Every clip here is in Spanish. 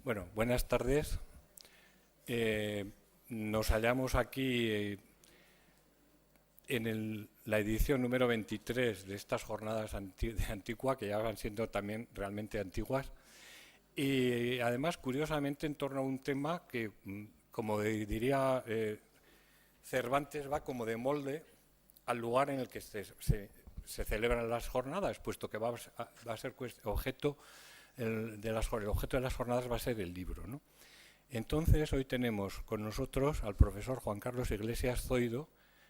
Bueno, buenas tardes. Nos hallamos aquí en la edición número 23 de estas jornadas de Antigua, que ya van siendo también realmente antiguas. Y además, curiosamente, en torno a un tema que, como diría Cervantes, va como de molde al lugar en el que se celebran las jornadas, puesto que va a ser objeto el objeto de las jornadas va a ser el libro, ¿no? Entonces, hoy tenemos con nosotros al profesor Juan Carlos Iglesias Zoido,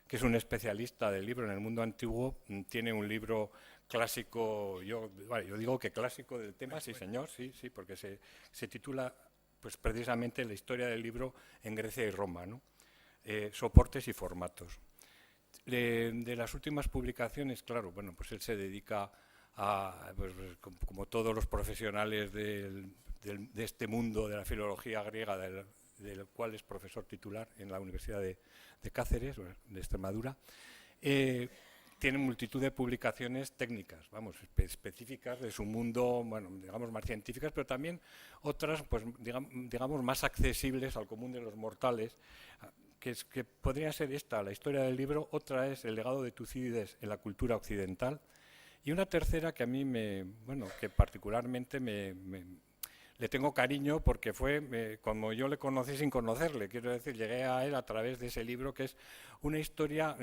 que es un especialista del libro en el mundo antiguo. Tiene un libro clásico, yo digo que clásico del tema, sí señor, sí, porque se titula pues precisamente La historia del libro en Grecia y Roma, ¿no? Soportes y formatos. De las últimas publicaciones, claro, bueno, pues él se dedica a, pues, como todos los profesionales de este mundo de la filología griega, del cual es profesor titular en la Universidad de Cáceres, de Extremadura, tiene multitud de publicaciones técnicas, vamos, específicas de su mundo, bueno, digamos más científicas, pero también otras, pues digamos más accesibles al común de los mortales, que podría ser esta, la historia del libro. Otra es el legado de Tucídides en la cultura occidental, y una tercera que a mí que particularmente le tengo cariño, porque fue como yo le conocí sin conocerle. Quiero decir, llegué a él a través de ese libro, que es una historia,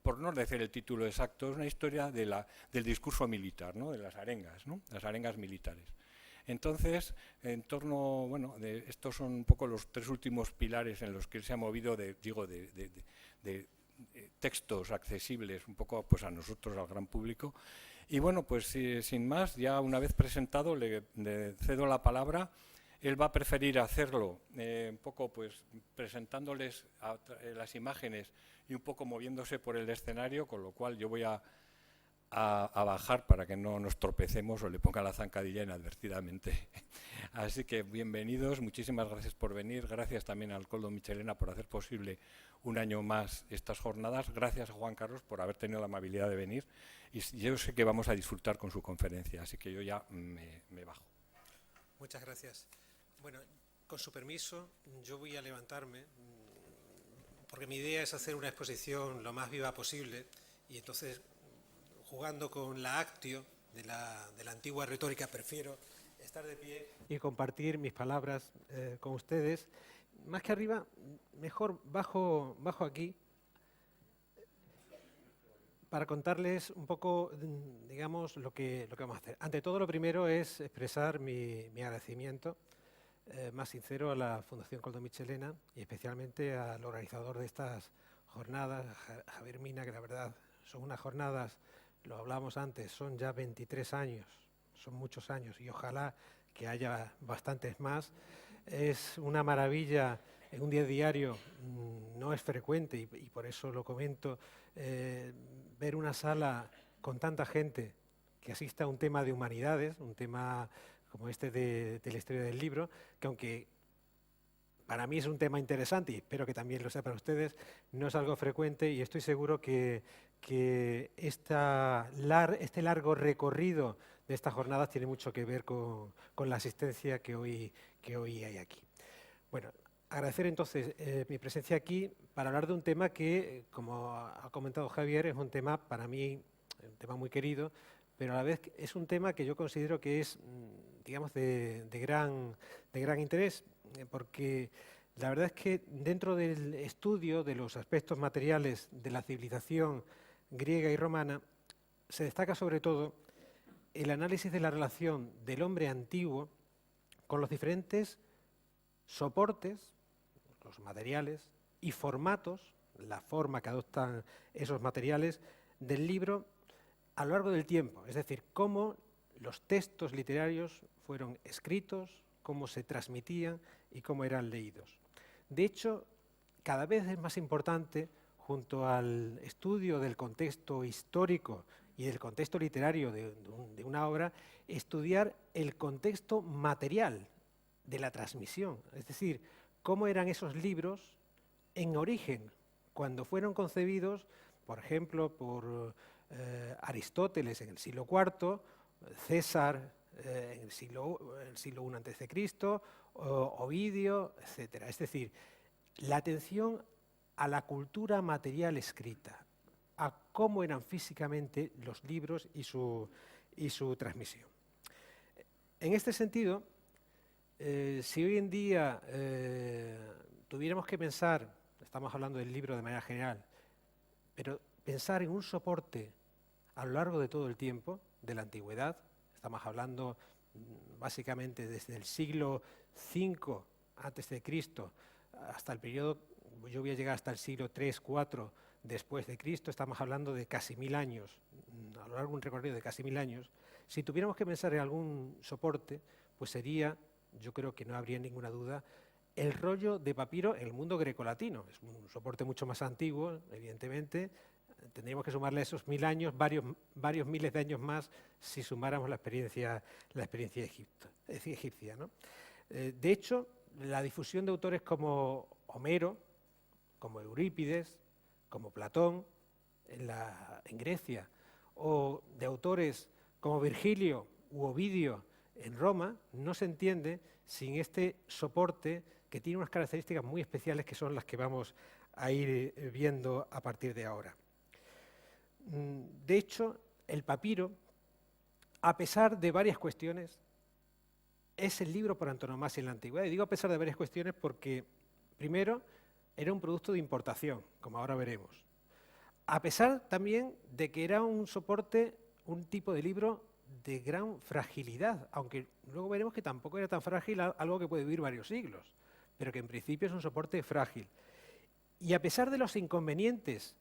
por no decir el título exacto, es una historia del discurso militar, ¿no? De las arengas, ¿no? Las arengas militares. Entonces, en torno, estos son un poco los tres últimos pilares en los que él se ha movido, de textos accesibles un poco pues a nosotros, al gran público. Y bueno, pues sin más, ya una vez presentado, le cedo la palabra. Él va a preferir hacerlo un poco pues presentándoles las imágenes y un poco moviéndose por el escenario, con lo cual yo voy a bajar para que no nos tropecemos o le ponga la zancadilla inadvertidamente. Así que bienvenidos, muchísimas gracias por venir, gracias también al Koldo Michelena por hacer posible un año más estas jornadas, gracias a Juan Carlos por haber tenido la amabilidad de venir, y yo sé que vamos a disfrutar con su conferencia, así que yo ya me bajo. Muchas gracias. Bueno, con su permiso, yo voy a levantarme, porque mi idea es hacer una exposición lo más viva posible, y entonces, jugando con la actio de la antigua retórica, prefiero estar de pie y compartir mis palabras con ustedes. Más que arriba, mejor bajo aquí, para contarles un poco, digamos, lo que vamos a hacer. Ante todo, lo primero es expresar mi agradecimiento más sincero a la Fundación Koldo Michelena y especialmente al organizador de estas jornadas, Javier Mina, que la verdad son unas jornadas, lo hablábamos antes, son ya 23 años, son muchos años, y ojalá que haya bastantes más. Es una maravilla, en un día diario no es frecuente, y por eso lo comento, ver una sala con tanta gente que asista a un tema de humanidades, un tema como este de la historia del libro, que aunque para mí es un tema interesante, y espero que también lo sea para ustedes, no es algo frecuente, y estoy seguro que este largo recorrido de estas jornadas tiene mucho que ver con la asistencia que hoy hay aquí. Bueno, agradecer entonces mi presencia aquí para hablar de un tema que, como ha comentado Javier, es un tema para mí, un tema muy querido, pero a la vez es un tema que yo considero que es, digamos, de gran interés, porque la verdad es que dentro del estudio de los aspectos materiales de la civilización griega y romana, se destaca sobre todo el análisis de la relación del hombre antiguo con los diferentes soportes, los materiales y formatos, la forma que adoptan esos materiales del libro a lo largo del tiempo, es decir, cómo los textos literarios fueron escritos, cómo se transmitían y cómo eran leídos. De hecho, cada vez es más importante, junto al estudio del contexto histórico y del contexto literario de una obra, estudiar el contexto material de la transmisión, es decir, cómo eran esos libros en origen, cuando fueron concebidos, por ejemplo, por Aristóteles en el siglo IV, César en el siglo I antes de Cristo, Ovidio, etc. Es decir, la atención a la cultura material escrita, a cómo eran físicamente los libros y su transmisión. En este sentido, si hoy en día tuviéramos que pensar, estamos hablando del libro de manera general, pero pensar en un soporte a lo largo de todo el tiempo de la antigüedad, estamos hablando básicamente desde el siglo V antes de Cristo hasta el periodo, yo voy a llegar hasta el siglo III, IV después de Cristo, estamos hablando de casi 1000 años, a lo largo de un recorrido de casi 1000 años. Si tuviéramos que pensar en algún soporte, pues sería, yo creo que no habría ninguna duda, el rollo de papiro en el mundo grecolatino. Es un soporte mucho más antiguo, evidentemente. Tendríamos que sumarle esos 1000 años, varios miles de años más, si sumáramos la experiencia egipcia, ¿no? De hecho, la difusión de autores como Homero, como Eurípides, como Platón en Grecia, o de autores como Virgilio u Ovidio en Roma, no se entiende sin este soporte que tiene unas características muy especiales que son las que vamos a ir viendo a partir de ahora. De hecho, el papiro, a pesar de varias cuestiones, es el libro por antonomasia en la antigüedad. Y digo a pesar de varias cuestiones porque, primero, era un producto de importación, como ahora veremos. A pesar también de que era un soporte, un tipo de libro de gran fragilidad, aunque luego veremos que tampoco era tan frágil algo que puede vivir varios siglos, pero que en principio es un soporte frágil. Y a pesar de los inconvenientes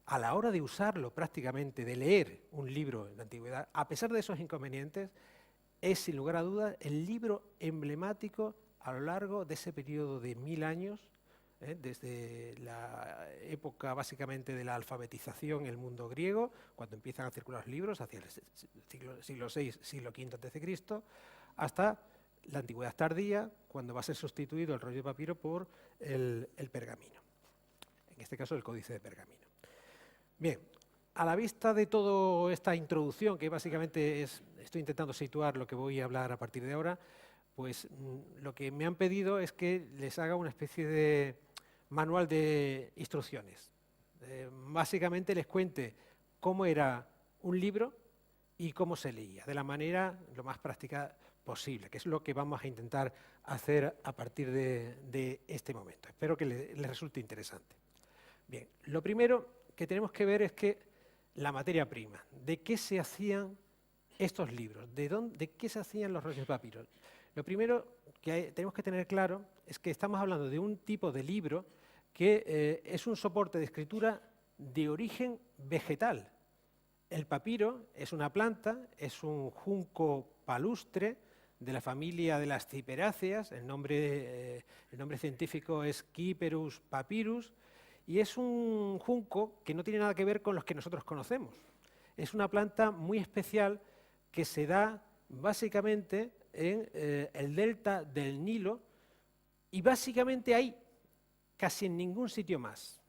a la hora de usarlo prácticamente, de leer un libro en la antigüedad, a pesar de esos inconvenientes, es sin lugar a dudas el libro emblemático a lo largo de ese periodo de 1000 años, desde la época básicamente de la alfabetización en el mundo griego, cuando empiezan a circular los libros, hacia el siglo VI, siglo V a.C., hasta la antigüedad tardía, cuando va a ser sustituido el rollo de papiro por el pergamino, en este caso el códice de pergamino. Bien, a la vista de toda esta introducción, que básicamente estoy intentando situar lo que voy a hablar a partir de ahora, pues lo que me han pedido es que les haga una especie de manual de instrucciones. Básicamente les cuente cómo era un libro y cómo se leía, de la manera lo más práctica posible, que es lo que vamos a intentar hacer a partir de este momento. Espero que les resulte interesante. Bien, lo primero que tenemos que ver es que la materia prima, de qué se hacían estos libros, de qué se hacían los rollos de papiro. Lo primero que tenemos que tener claro es que estamos hablando de un tipo de libro que es un soporte de escritura de origen vegetal. El papiro es una planta, es un junco palustre de la familia de las ciperáceas, el nombre científico es Cyperus papyrus, y es un junco que no tiene nada que ver con los que nosotros conocemos. Es una planta muy especial que se da básicamente en el delta del Nilo y básicamente hay casi en ningún sitio más.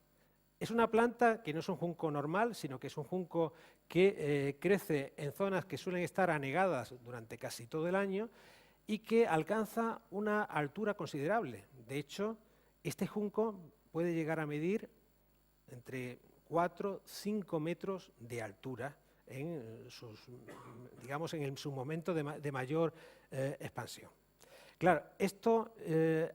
Es una planta que no es un junco normal, sino que es un junco que crece en zonas que suelen estar anegadas durante casi todo el año y que alcanza una altura considerable. De hecho, este junco puede llegar a medir entre 4 y 5 metros de altura en su momento de mayor expansión. Claro, esto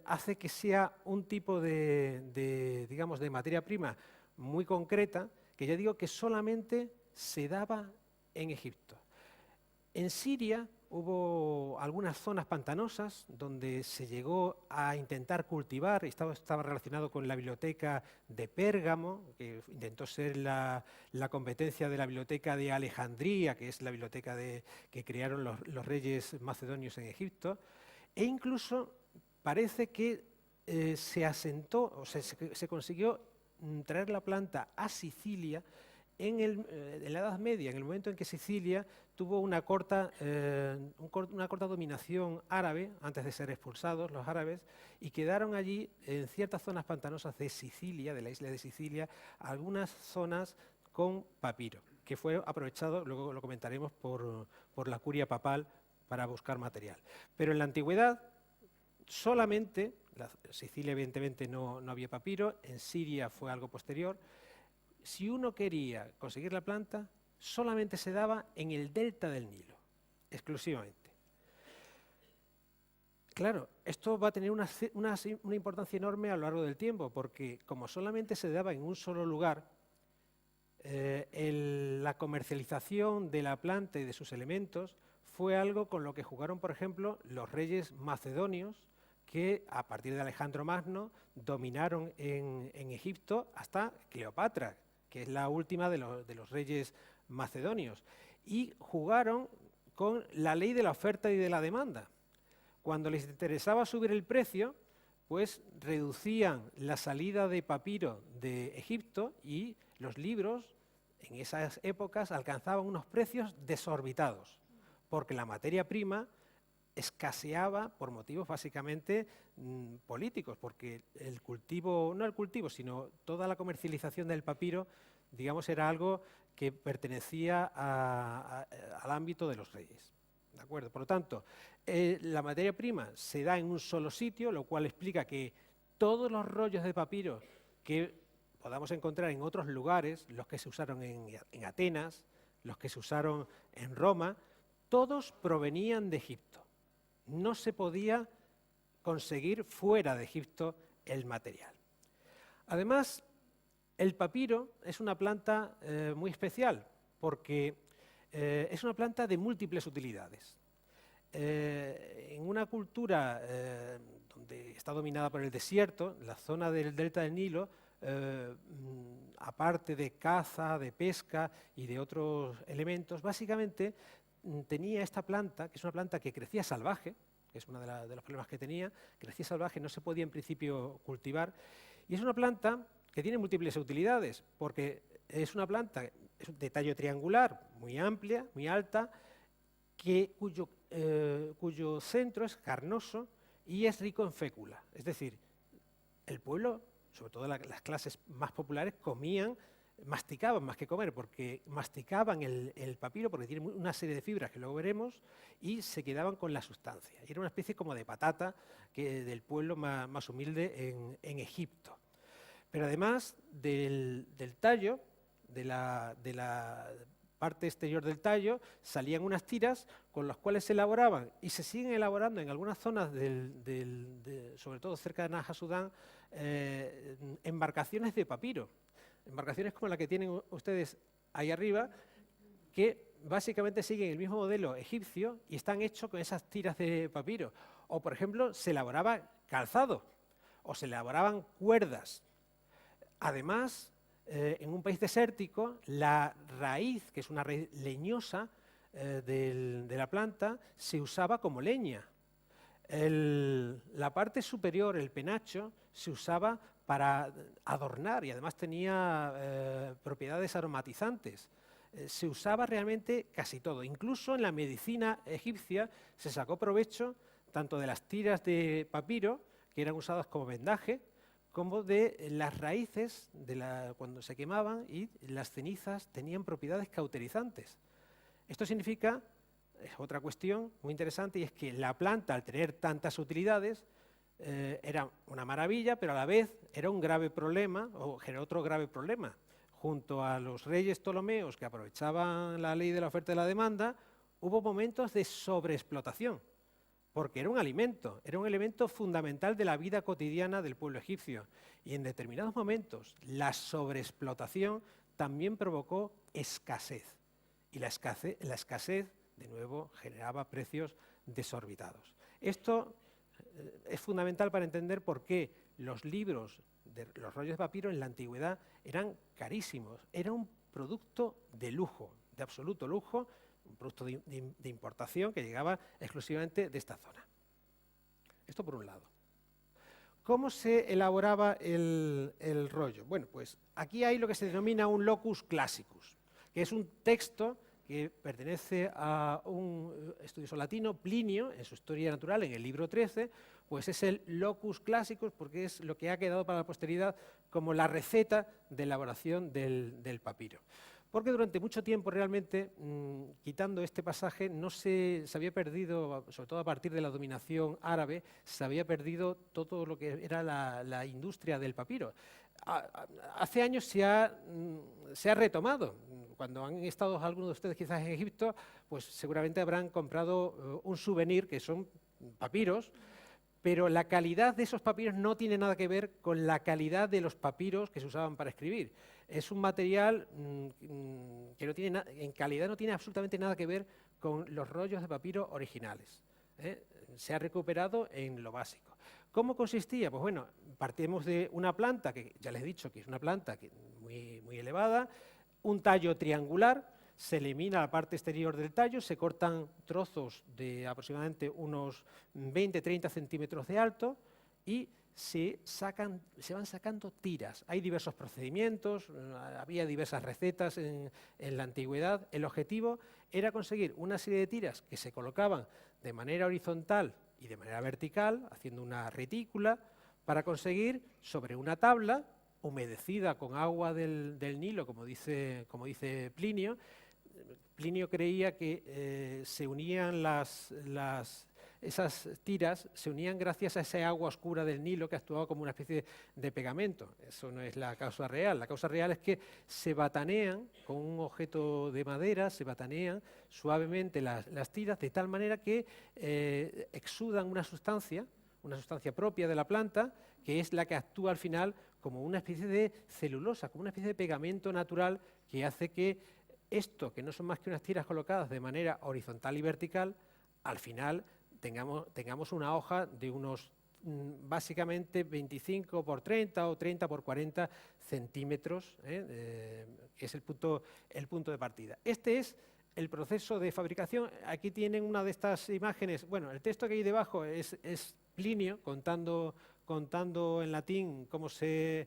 hace que sea un tipo de materia prima muy concreta, que ya digo que solamente se daba en Egipto. En Siria hubo algunas zonas pantanosas donde se llegó a intentar cultivar, estaba relacionado con la biblioteca de Pérgamo, que intentó ser la competencia de la biblioteca de Alejandría, que es la biblioteca que crearon los reyes macedonios en Egipto, e incluso parece que se asentó, o se consiguió traer la planta a Sicilia en la Edad Media, en el momento en que Sicilia tuvo una corta dominación árabe, antes de ser expulsados los árabes, y quedaron allí, en ciertas zonas pantanosas de Sicilia, de la isla de Sicilia, algunas zonas con papiro, que fue aprovechado, luego lo comentaremos, por la curia papal para buscar material. Pero en la antigüedad solamente, en Sicilia evidentemente no había papiro, en Siria fue algo posterior, si uno quería conseguir la planta, solamente se daba en el delta del Nilo, exclusivamente. Claro, esto va a tener una importancia enorme a lo largo del tiempo, porque como solamente se daba en un solo lugar, la comercialización de la planta y de sus elementos fue algo con lo que jugaron, por ejemplo, los reyes macedonios, que a partir de Alejandro Magno dominaron en Egipto hasta Cleopatra, que es la última de los reyes macedonios, y jugaron con la ley de la oferta y de la demanda. Cuando les interesaba subir el precio, pues reducían la salida de papiro de Egipto y los libros en esas épocas alcanzaban unos precios desorbitados, porque la materia prima escaseaba por motivos básicamente políticos, porque el cultivo, no el cultivo, sino toda la comercialización del papiro, digamos, era algo que pertenecía al ámbito de los reyes. ¿De acuerdo? Por lo tanto, la materia prima se da en un solo sitio, lo cual explica que todos los rollos de papiro que podamos encontrar en otros lugares, los que se usaron en Atenas, los que se usaron en Roma, todos provenían de Egipto. No se podía conseguir fuera de Egipto el material. Además, el papiro es una planta muy especial porque es una planta de múltiples utilidades. En una cultura donde está dominada por el desierto, la zona del delta del Nilo, aparte de caza, de pesca y de otros elementos, básicamente tenía esta planta, que es una planta que crecía salvaje, que es uno de los problemas que tenía, crecía salvaje, no se podía en principio cultivar, y es una planta que tiene múltiples utilidades, porque es una planta de tallo triangular, muy amplia, muy alta, cuyo centro es carnoso y es rico en fécula. Es decir, el pueblo, sobre todo las clases más populares, masticaban más que comer, porque masticaban el papiro, porque tiene una serie de fibras que luego veremos, y se quedaban con la sustancia. Era una especie como de patata del pueblo más humilde en Egipto. Pero además del tallo, de la parte exterior del tallo, salían unas tiras con las cuales se elaboraban, y se siguen elaborando en algunas zonas, sobre todo cerca de Naha, Sudán, embarcaciones de papiro. Embarcaciones como la que tienen ustedes ahí arriba, que básicamente siguen el mismo modelo egipcio y están hechos con esas tiras de papiro. O, por ejemplo, se elaboraba calzado, o se elaboraban cuerdas. Además, en un país desértico, la raíz, que es una raíz leñosa de la planta, se usaba como leña. La parte superior, el penacho, se usaba para adornar y además tenía propiedades aromatizantes. Se usaba realmente casi todo. Incluso en la medicina egipcia se sacó provecho tanto de las tiras de papiro, que eran usadas como vendaje, como de las raíces cuando se quemaban, y las cenizas tenían propiedades cauterizantes. Esto significa, es otra cuestión muy interesante, y es que la planta, al tener tantas utilidades, era una maravilla, pero a la vez era un grave problema, o generó otro grave problema. Junto a los reyes ptolomeos que aprovechaban la ley de la oferta y la demanda, hubo momentos de sobreexplotación, porque era un elemento fundamental de la vida cotidiana del pueblo egipcio. Y en determinados momentos la sobreexplotación también provocó escasez. Y la escasez, de nuevo, generaba precios desorbitados. Esto es fundamental para entender por qué los libros de los rollos de papiro en la antigüedad eran carísimos. Era un producto de lujo, de absoluto lujo, un producto de importación que llegaba exclusivamente de esta zona. Esto por un lado. ¿Cómo se elaboraba el rollo? Bueno, pues aquí hay lo que se denomina un locus classicus, que es un texto que pertenece a un estudioso latino, Plinio, en su Historia Natural, en el libro 13, pues es el locus classicus, porque es lo que ha quedado para la posteridad como la receta de elaboración del papiro. Porque durante mucho tiempo realmente, quitando este pasaje, no se había perdido, sobre todo a partir de la dominación árabe, se había perdido todo lo que era la industria del papiro. Hace años se ha retomado. Cuando han estado algunos de ustedes quizás en Egipto, pues seguramente habrán comprado un souvenir que son papiros, pero la calidad de esos papiros no tiene nada que ver con la calidad de los papiros que se usaban para escribir. Es un material que no tiene en calidad no tiene absolutamente nada que ver con los rollos de papiro originales. Se ha recuperado en lo básico. ¿Cómo consistía? Pues bueno, partimos de una planta, que ya les he dicho que es una planta muy elevada, un tallo triangular, se elimina la parte exterior del tallo, se cortan trozos de aproximadamente unos 20-30 centímetros de alto y se van sacando tiras. Hay diversos procedimientos, había diversas recetas en la antigüedad. El objetivo era conseguir una serie de tiras que se colocaban de manera horizontal y de manera vertical, haciendo una retícula, para conseguir sobre una tabla humedecida con agua del Nilo, como dice Plinio. Plinio creía que se unían esas tiras se unían gracias a esa agua oscura del Nilo que actuaba como una especie de pegamento. Eso no es la causa real. La causa real es que se batanean con un objeto de madera, se batanean suavemente las tiras de tal manera que exudan una sustancia propia de la planta, que es la que actúa al final como una especie de celulosa, como una especie de pegamento natural que hace que esto, que no son más que unas tiras colocadas de manera horizontal y vertical, al final tengamos una hoja de unos básicamente 25 por 30 o 30 por 40 centímetros, que es el punto de partida. Este es el proceso de fabricación. Aquí tienen una de estas imágenes. Bueno, el texto que hay debajo es Plinio contando en latín cómo se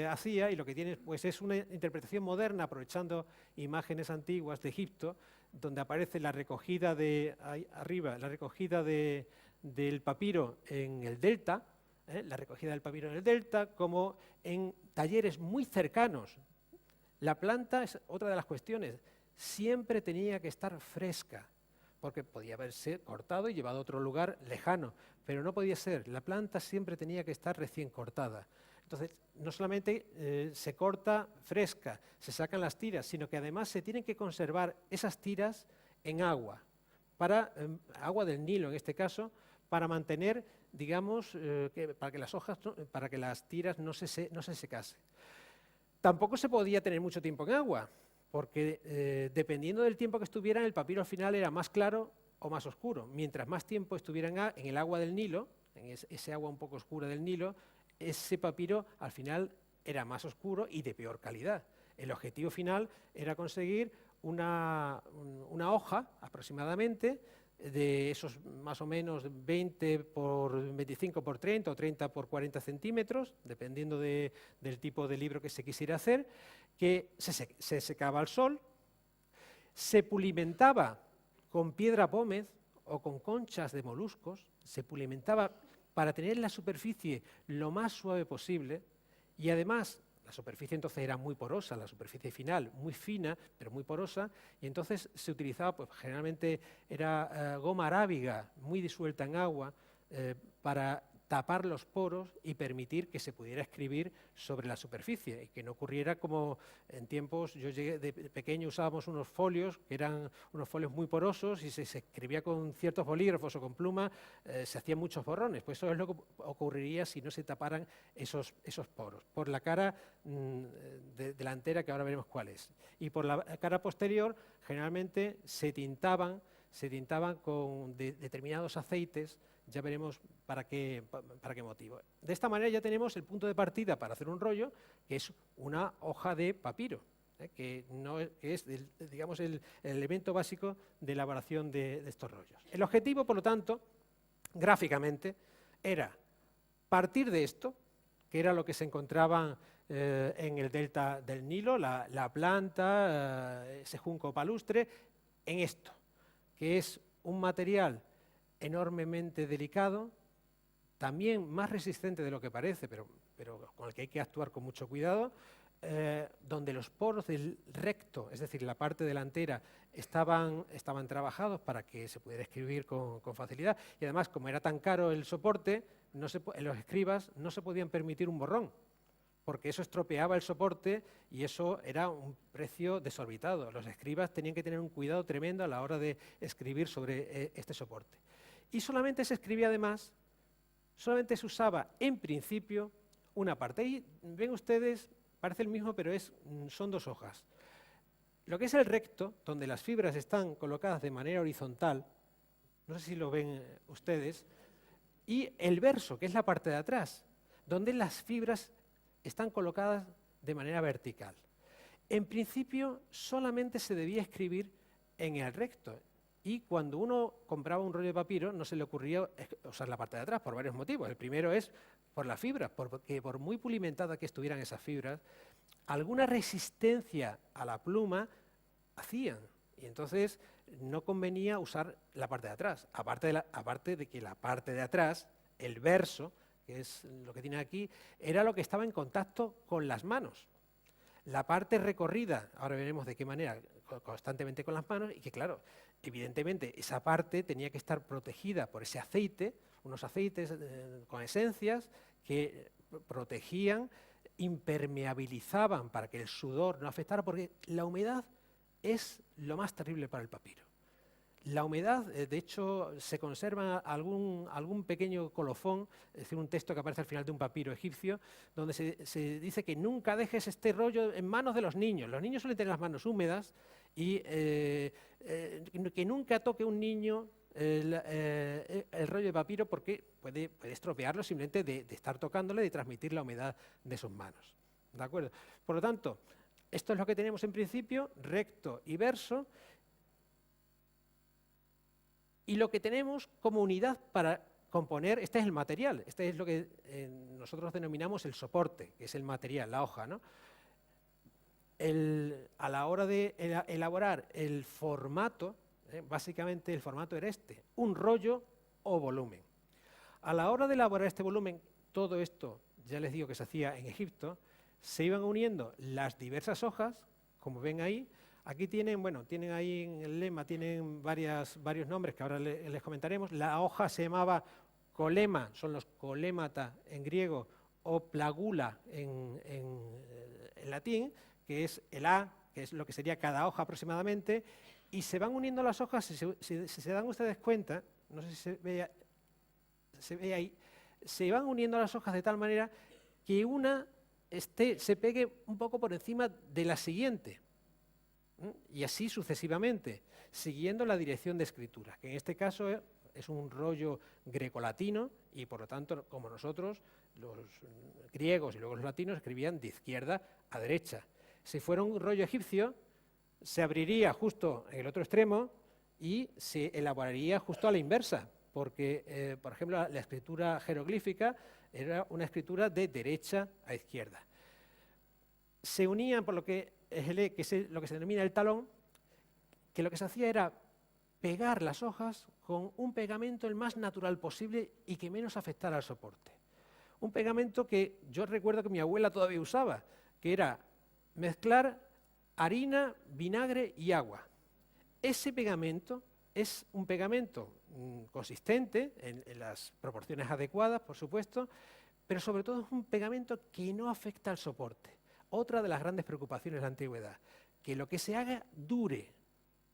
hacía, y lo que tiene pues es una interpretación moderna aprovechando imágenes antiguas de Egipto, donde aparece la recogida ahí arriba, la recogida del papiro en el delta, como en talleres muy cercanos. La planta es otra de las cuestiones, siempre tenía que estar fresca, porque podía haberse cortado y llevado a otro lugar lejano, pero no podía ser, la planta siempre tenía que estar recién cortada. Entonces, no solamente se corta fresca, se sacan las tiras, sino que además se tienen que conservar esas tiras en agua, agua del Nilo en este caso, para mantener, digamos, para que las tiras no se secasen. Tampoco se podía tener mucho tiempo en agua, porque dependiendo del tiempo que estuviera, el papiro al final era más claro o más oscuro. Mientras más tiempo estuviera en el agua del Nilo, en ese agua un poco oscura del Nilo, ese papiro al final era más oscuro y de peor calidad. El objetivo final era conseguir una hoja aproximadamente de esos más o menos 20 por 25 por 30 o 30 por 40 centímetros, dependiendo del tipo de libro que se quisiera hacer, que se secaba al sol, se pulimentaba con piedra pómez o con conchas de moluscos, se pulimentaba para tener la superficie lo más suave posible, y además la superficie entonces era muy porosa, la superficie final muy fina, pero muy porosa, y entonces se utilizaba, pues generalmente era goma arábiga muy disuelta en agua, para tapar los poros y permitir que se pudiera escribir sobre la superficie, y que no ocurriera como en tiempos, yo llegué de pequeño, usábamos unos folios que eran unos folios muy porosos, y se escribía con ciertos bolígrafos o con pluma, se hacían muchos borrones. Pues eso es lo que ocurriría si no se taparan esos poros. Por la cara delantera, que ahora veremos cuál es, y por la cara posterior generalmente se tintaban con determinados aceites. Ya veremos para qué motivo. De esta manera ya tenemos el punto de partida para hacer un rollo, que es una hoja de papiro, que es digamos, el elemento básico de elaboración de estos rollos. El objetivo, por lo tanto, gráficamente, era partir de esto, que era lo que se encontraba en el delta del Nilo, la planta, ese junco palustre, en esto, que es un material enormemente delicado, también más resistente de lo que parece, pero con el que hay que actuar con mucho cuidado, donde los poros del recto, es decir, la parte delantera, estaban trabajados para que se pudiera escribir con facilidad. Y además, como era tan caro el soporte, los escribas no se podían permitir un borrón, porque eso estropeaba el soporte y eso era un precio desorbitado. Los escribas tenían que tener un cuidado tremendo a la hora de escribir sobre este soporte. Y solamente se escribía además, solamente se usaba en principio una parte. Ahí ven ustedes, parece el mismo, pero son dos hojas. Lo que es el recto, donde las fibras están colocadas de manera horizontal, no sé si lo ven ustedes, y el verso, que es la parte de atrás, donde las fibras están colocadas de manera vertical. En principio, solamente se debía escribir en el recto, y cuando uno compraba un rollo de papiro no se le ocurría usar la parte de atrás por varios motivos. El primero es por las fibras, porque por muy pulimentadas que estuvieran esas fibras, alguna resistencia a la pluma hacían, y entonces no convenía usar la parte de atrás, aparte de que la parte de atrás, el verso, que es lo que tiene aquí, era lo que estaba en contacto con las manos. La parte recorrida, ahora veremos de qué manera, constantemente con las manos, y que claro, evidentemente esa parte tenía que estar protegida por ese aceite, unos aceites con esencias que protegían, impermeabilizaban para que el sudor no afectara, porque la humedad es lo más terrible para el papiro. La humedad, de hecho, se conserva algún pequeño colofón, es decir, un texto que aparece al final de un papiro egipcio, donde se dice que nunca dejes este rollo en manos de los niños. Los niños suelen tener las manos húmedas y que nunca toque un niño el rollo de papiro porque puede estropearlo simplemente de estar tocándole, de transmitir la humedad de sus manos. ¿De acuerdo? Por lo tanto, esto es lo que tenemos en principio, recto y verso. Y lo que tenemos como unidad para componer, este es el material, este es lo que nosotros denominamos el soporte, que es el material, la hoja, ¿no? A la hora de elaborar el formato, básicamente el formato era este, un rollo o volumen. A la hora de elaborar este volumen, todo esto, ya les digo que se hacía en Egipto, se iban uniendo las diversas hojas, como ven ahí. Aquí tienen ahí en el lema, tienen varios nombres que ahora les comentaremos. La hoja se llamaba colema, son los colémata en griego, o plagula en latín, que es el A, que es lo que sería cada hoja aproximadamente, y se van uniendo las hojas, si se dan ustedes cuenta, no sé si se ve ahí, se van uniendo las hojas de tal manera que una se pegue un poco por encima de la siguiente. Y así sucesivamente, siguiendo la dirección de escritura, que en este caso es un rollo grecolatino y por lo tanto, como nosotros, los griegos y luego los latinos escribían de izquierda a derecha. Si fuera un rollo egipcio, se abriría justo en el otro extremo y se elaboraría justo a la inversa, porque, por ejemplo, la escritura jeroglífica era una escritura de derecha a izquierda. Se unían por lo que es lo que se denomina el talón, que lo que se hacía era pegar las hojas con un pegamento el más natural posible y que menos afectara al soporte. Un pegamento que yo recuerdo que mi abuela todavía usaba, que era mezclar harina, vinagre y agua. Ese pegamento es un pegamento consistente, en las proporciones adecuadas, por supuesto, pero sobre todo es un pegamento que no afecta al soporte. Otra de las grandes preocupaciones de la antigüedad, que lo que se haga dure,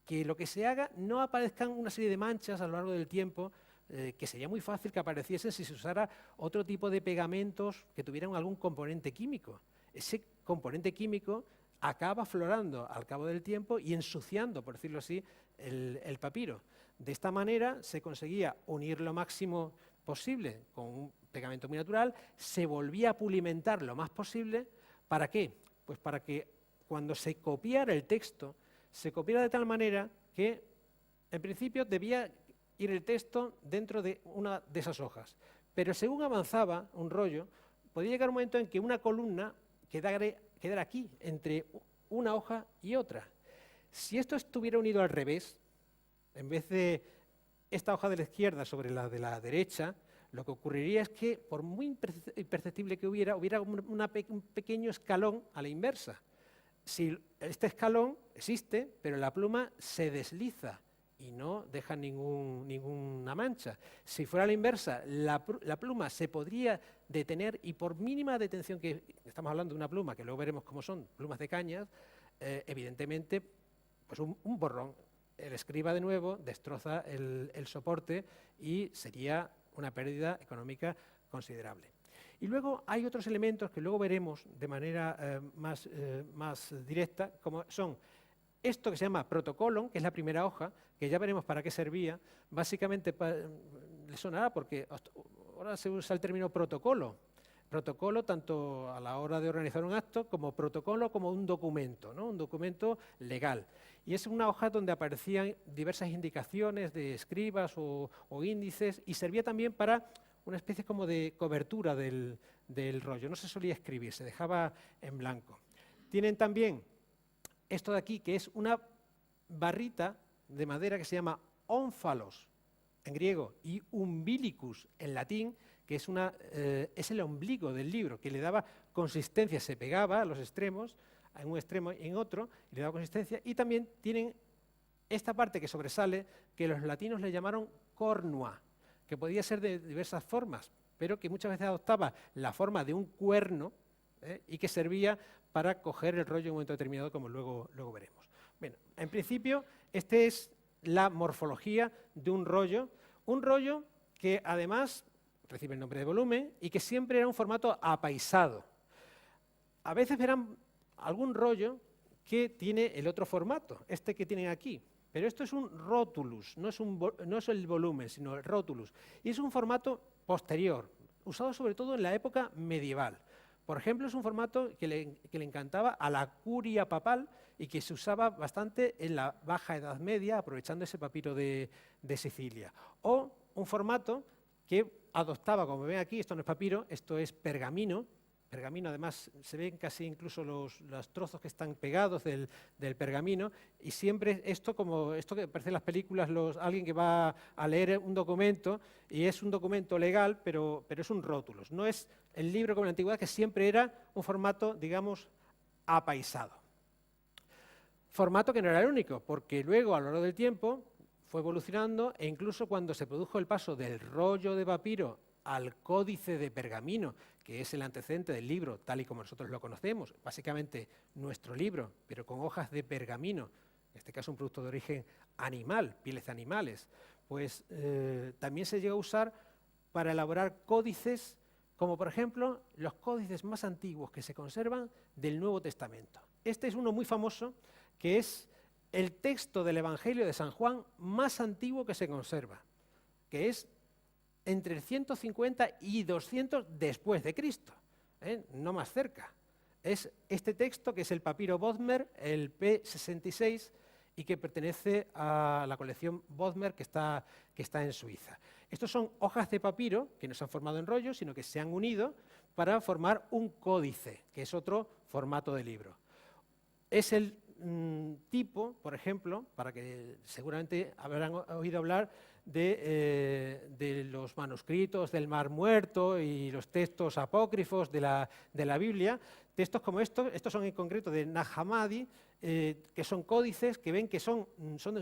que lo que se haga no aparezcan una serie de manchas a lo largo del tiempo, que sería muy fácil que apareciesen si se usara otro tipo de pegamentos que tuvieran algún componente químico. Ese componente químico acaba aflorando al cabo del tiempo y ensuciando, por decirlo así, el papiro. De esta manera se conseguía unir lo máximo posible con un pegamento muy natural, se volvía a pulimentar lo más posible. ¿Para qué? Pues para que cuando se copiara el texto, se copiara de tal manera que, en principio, debía ir el texto dentro de una de esas hojas. Pero según avanzaba un rollo, podía llegar un momento en que una columna quedara aquí, entre una hoja y otra. Si esto estuviera unido al revés, en vez de esta hoja de la izquierda sobre la de la derecha, lo que ocurriría es que, por muy imperceptible que hubiera un pequeño escalón a la inversa. Si este escalón existe, pero la pluma se desliza y no deja ninguna mancha. Si fuera a la inversa, la pluma se podría detener y por mínima detención, que estamos hablando de una pluma, que luego veremos cómo son, plumas de cañas, evidentemente, pues un borrón. El escriba de nuevo destroza el soporte y sería una pérdida económica considerable. Y luego hay otros elementos que luego veremos de manera más directa, como son esto que se llama protocolon, que es la primera hoja, que ya veremos para qué servía. Básicamente le sonará porque ahora se usa el término protocolo. Protocolo tanto a la hora de organizar un acto como protocolo como un documento, ¿no? Un documento legal. Y es una hoja donde aparecían diversas indicaciones de escribas o índices y servía también para una especie como de cobertura del rollo. No se solía escribir, se dejaba en blanco. Tienen también esto de aquí, que es una barrita de madera que se llama ónfalos en griego y umbilicus en latín, que es el ombligo del libro, que le daba consistencia, se pegaba a los extremos, en un extremo y en otro, y le daba consistencia. Y también tienen esta parte que sobresale, que los latinos le llamaron cornua, que podía ser de diversas formas, pero que muchas veces adoptaba la forma de un cuerno y que servía para coger el rollo en un momento determinado, como luego veremos. Bueno, en principio, esta es la morfología de un rollo que además recibe el nombre de volumen y que siempre era un formato apaisado. A veces verán algún rollo que tiene el otro formato, este que tienen aquí, pero esto es un rotulus, no es el volumen, sino el rotulus, y es un formato posterior, usado sobre todo en la época medieval. Por ejemplo, es un formato que le encantaba a la curia papal y que se usaba bastante en la Baja Edad Media, aprovechando ese papiro de Sicilia. O un formato que adoptaba, como ven aquí, esto no es papiro, esto es pergamino. Pergamino, además, se ven casi incluso los trozos que están pegados del pergamino, y siempre esto que aparece en las películas, alguien que va a leer un documento, y es un documento legal, pero es un rótulo. No es el libro como en la antigüedad, que siempre era un formato, digamos, apaisado. Formato que no era el único, porque luego, a lo largo del tiempo, fue evolucionando, e incluso cuando se produjo el paso del rollo de papiro al códice de pergamino, que es el antecedente del libro, tal y como nosotros lo conocemos, básicamente nuestro libro, pero con hojas de pergamino, en este caso un producto de origen animal, pieles de animales, pues también se llegó a usar para elaborar códices, como por ejemplo los códices más antiguos que se conservan del Nuevo Testamento. Este es uno muy famoso, que es el texto del Evangelio de San Juan más antiguo que se conserva, que es entre 150 y 200 después de Cristo, no más cerca. Es este texto, que es el papiro Bodmer, el P66, y que pertenece a la colección Bodmer, que está en Suiza. Estos son hojas de papiro que no se han formado en rollo, sino que se han unido para formar un códice, que es otro formato de libro. Es el tipo, por ejemplo, para que seguramente habrán oído hablar de los manuscritos del Mar Muerto y los textos apócrifos de la Biblia. Textos como estos son en concreto de Nag Hammadi, que son códices que ven que son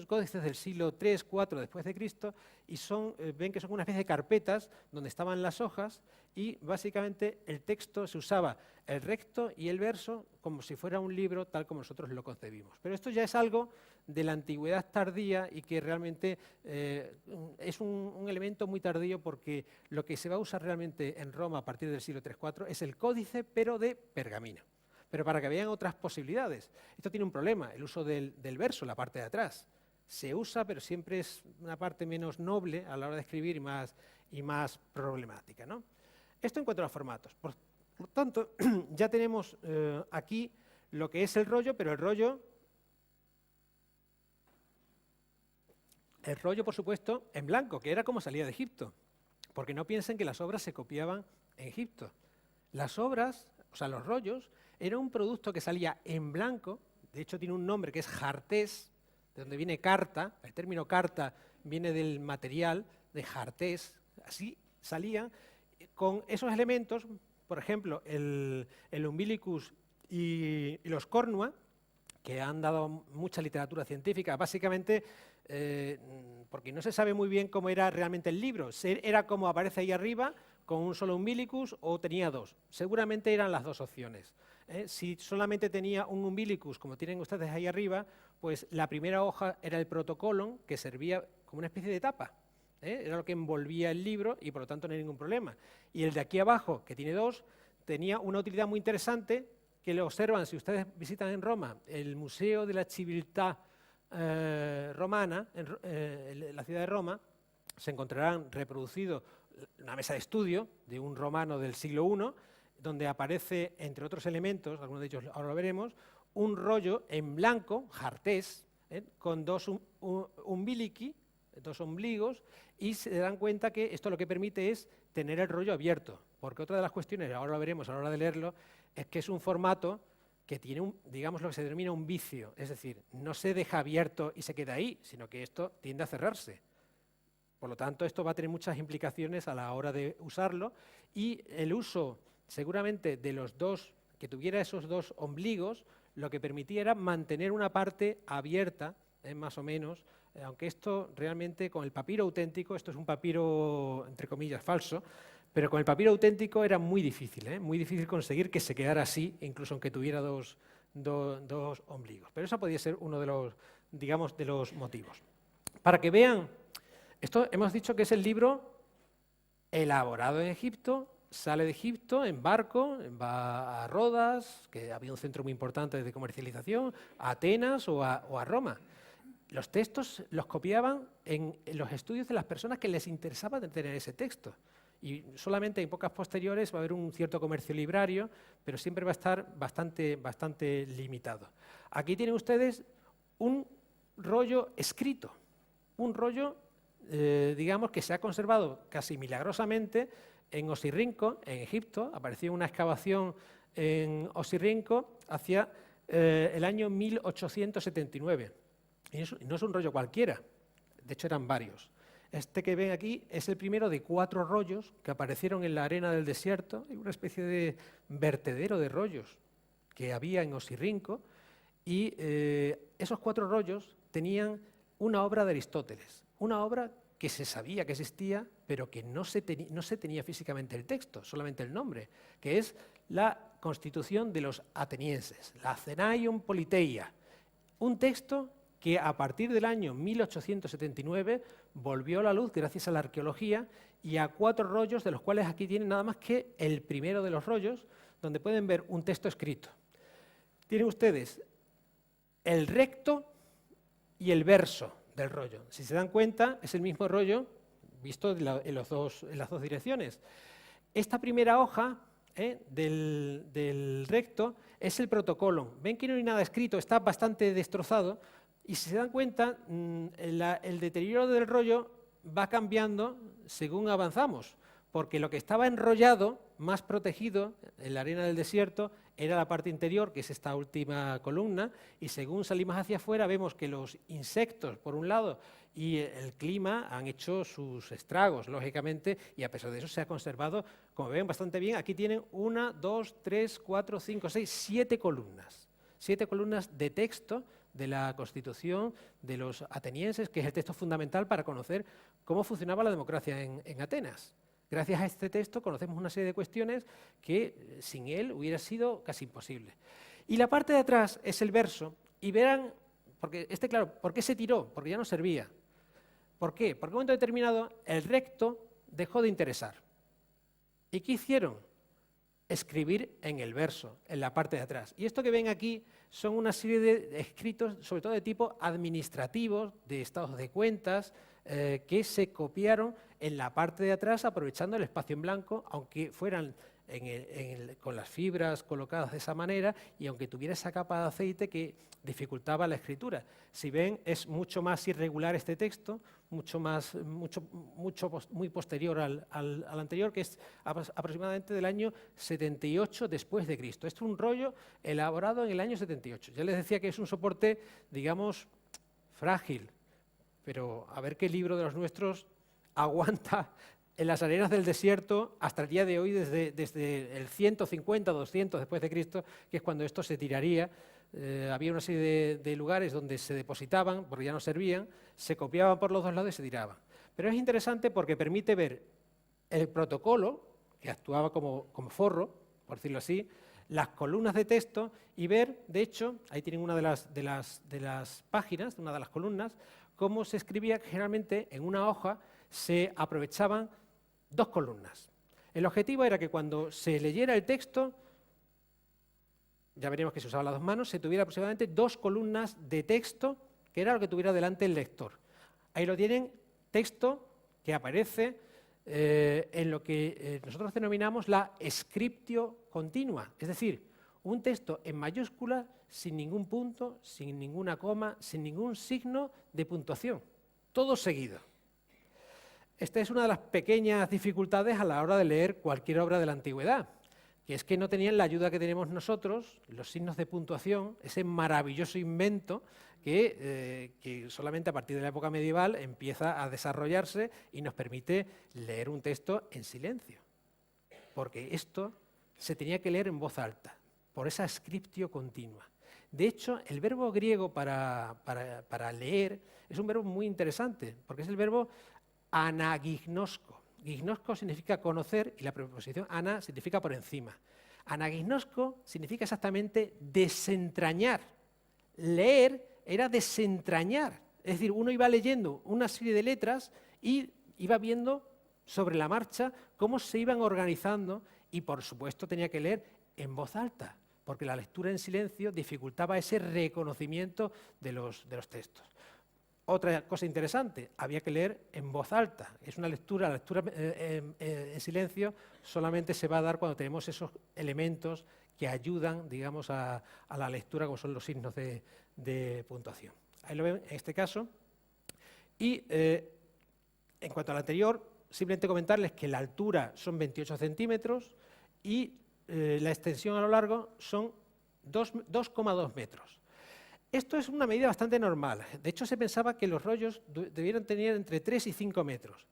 códices del siglo III, IV después de Cristo, y ven que son una especie de carpetas donde estaban las hojas, y básicamente el texto se usaba el recto y el verso como si fuera un libro tal como nosotros lo concebimos. Pero esto ya es algo de la antigüedad tardía y que realmente es un elemento muy tardío, porque lo que se va a usar realmente en Roma a partir del siglo III-IV es el códice, pero de pergamino. Pero para que vean otras posibilidades. Esto tiene un problema, el uso del verso, la parte de atrás. Se usa, pero siempre es una parte menos noble a la hora de escribir y más problemática, ¿no? Esto en cuanto a los formatos. Por tanto, ya tenemos aquí lo que es el rollo, pero el rollo, por supuesto, en blanco, que era como salía de Egipto. Porque no piensen que las obras se copiaban en Egipto. Las obras, o sea, los rollos, era un producto que salía en blanco. De hecho, tiene un nombre que es jartés, de donde viene carta. El término carta viene del material de jartés. Así salían con esos elementos, por ejemplo, el umbilicus y los cornua, que han dado mucha literatura científica, básicamente porque no se sabe muy bien cómo era realmente el libro. Era como aparece ahí arriba, con un solo umbilicus, o tenía dos. Seguramente eran las dos opciones. Si solamente tenía un umbilicus, como tienen ustedes ahí arriba, pues la primera hoja era el protocolon, que servía como una especie de tapa. Era lo que envolvía el libro y por lo tanto no hay ningún problema. Y el de aquí abajo, que tiene dos, tenía una utilidad muy interesante, que lo observan si ustedes visitan en Roma el Museo de la Civiltà Romana, en la ciudad de Roma, se encontrarán reproducido una mesa de estudio de un romano del siglo I, donde aparece, entre otros elementos, algunos de ellos ahora lo veremos, un rollo en blanco, jartés, con dos umbilici, dos ombligos, y se dan cuenta que esto lo que permite es tener el rollo abierto, porque otra de las cuestiones, ahora lo veremos a la hora de leerlo, es que es un formato que tiene, digamos, lo que se denomina un vicio, es decir, no se deja abierto y se queda ahí, sino que esto tiende a cerrarse. Por lo tanto, esto va a tener muchas implicaciones a la hora de usarlo, y el uso, seguramente, de los dos, que tuviera esos dos ombligos, lo que permitía era mantener una parte abierta, más o menos, aunque esto realmente con el papiro auténtico, esto es un papiro, entre comillas, falso, pero con el papiro auténtico era muy difícil conseguir que se quedara así, incluso aunque tuviera dos ombligos. Pero eso podía ser uno de los, digamos, de los motivos. Para que vean, esto hemos dicho que es el libro elaborado en Egipto, sale de Egipto en barco, va a Rodas, que había un centro muy importante de comercialización, a Atenas o a Roma. Los textos los copiaban en los estudios de las personas que les interesaba tener ese texto. Y solamente en épocas posteriores va a haber un cierto comercio librario, pero siempre va a estar bastante limitado. Aquí tienen ustedes un rollo escrito, un rollo, digamos, que se ha conservado casi milagrosamente en Osirrinco, en Egipto. Apareció una excavación en Osirrinco hacia el año 1879. Y no es un rollo cualquiera, de hecho eran varios. Este que ven aquí es el primero de 4 rollos que aparecieron en la arena del desierto, una especie de vertedero de rollos que había en Osirrinco, y esos 4 rollos tenían una obra de Aristóteles, una obra que se sabía que existía, pero que no se tenía físicamente el texto, solamente el nombre, que es la Constitución de los Atenienses, la Athenaion Politeia, un texto que a partir del año 1879 volvió a la luz gracias a la arqueología y a 4 rollos, de los cuales aquí tienen nada más que el primero de los rollos, donde pueden ver un texto escrito. Tienen ustedes el recto y el verso del rollo. Si se dan cuenta, es el mismo rollo visto en las dos direcciones. Esta primera hoja del recto es el protocolon. Ven que no hay nada escrito, está bastante destrozado. Y si se dan cuenta, el deterioro del rollo va cambiando según avanzamos, porque lo que estaba enrollado, más protegido en la arena del desierto, era la parte interior, que es esta última columna, y según salimos hacia afuera vemos que los insectos, por un lado, y el clima han hecho sus estragos, lógicamente, y a pesar de eso se ha conservado, como ven, bastante bien. Aquí tienen 1, 2, 3, 4, 5, 6, 7 columnas. 7 columnas de texto de la Constitución de los atenienses, que es el texto fundamental para conocer cómo funcionaba la democracia en Atenas. Gracias a este texto conocemos una serie de cuestiones que sin él hubiera sido casi imposible. Y la parte de atrás es el verso, y verán, porque claro, ¿por qué se tiró? Porque ya no servía. ¿Por qué? Porque en un momento determinado el recto dejó de interesar. ¿Y qué hicieron? Escribir en el verso, en la parte de atrás. Y esto que ven aquí son una serie de escritos, sobre todo de tipo administrativos, de estados de cuentas, que se copiaron en la parte de atrás aprovechando el espacio en blanco, aunque fueran con las fibras colocadas de esa manera y aunque tuviera esa capa de aceite que dificultaba la escritura. Si ven, es mucho más irregular este texto, muy posterior al anterior, que es aproximadamente del año 78 después de Cristo. Esto es un rollo elaborado en el año 78. Ya les decía que es un soporte, digamos, frágil, pero a ver qué libro de los nuestros aguanta en las arenas del desierto hasta el día de hoy, desde el 150, 200 después de Cristo, que es cuando esto se tiraría. Había una serie de lugares donde se depositaban, porque ya no servían, se copiaban por los dos lados y se tiraban. Pero es interesante porque permite ver el protocolo, que actuaba como forro, por decirlo así, las columnas de texto y ver, de hecho, ahí tienen una de las páginas, una de las columnas, cómo se escribía que generalmente en una hoja se aprovechaban 2 columnas. El objetivo era que cuando se leyera el texto, ya veremos que se usaban las 2 manos, se tuviera aproximadamente 2 columnas de texto, que era lo que tuviera delante el lector. Ahí lo tienen, texto que aparece en lo que nosotros denominamos la scriptio continua, es decir, un texto en mayúscula sin ningún punto, sin ninguna coma, sin ningún signo de puntuación, todo seguido. Esta es una de las pequeñas dificultades a la hora de leer cualquier obra de la antigüedad, que es que no tenían la ayuda que tenemos nosotros, los signos de puntuación, ese maravilloso invento que solamente a partir de la época medieval empieza a desarrollarse y nos permite leer un texto en silencio. Porque esto se tenía que leer en voz alta, por esa scriptio continua. De hecho, el verbo griego para leer es un verbo muy interesante, porque es el verbo anagignosko. Gignosko significa conocer y la preposición ana significa por encima. Anagignosko significa exactamente desentrañar. Leer era desentrañar. Es decir, uno iba leyendo una serie de letras y iba viendo sobre la marcha cómo se iban organizando y, por supuesto, tenía que leer en voz alta, porque la lectura en silencio dificultaba ese reconocimiento de los textos. Otra cosa interesante, había que leer en voz alta. Es una lectura, la lectura en silencio solamente se va a dar cuando tenemos esos elementos que ayudan, digamos, a la lectura, como son los signos de puntuación. Ahí lo ven en este caso. Y en cuanto al anterior, simplemente comentarles que la altura son 28 centímetros y la extensión a lo largo son 2,2 metros. Esto es una medida bastante normal. De hecho, se pensaba que los rollos debieran tener entre 3 y 5 metros.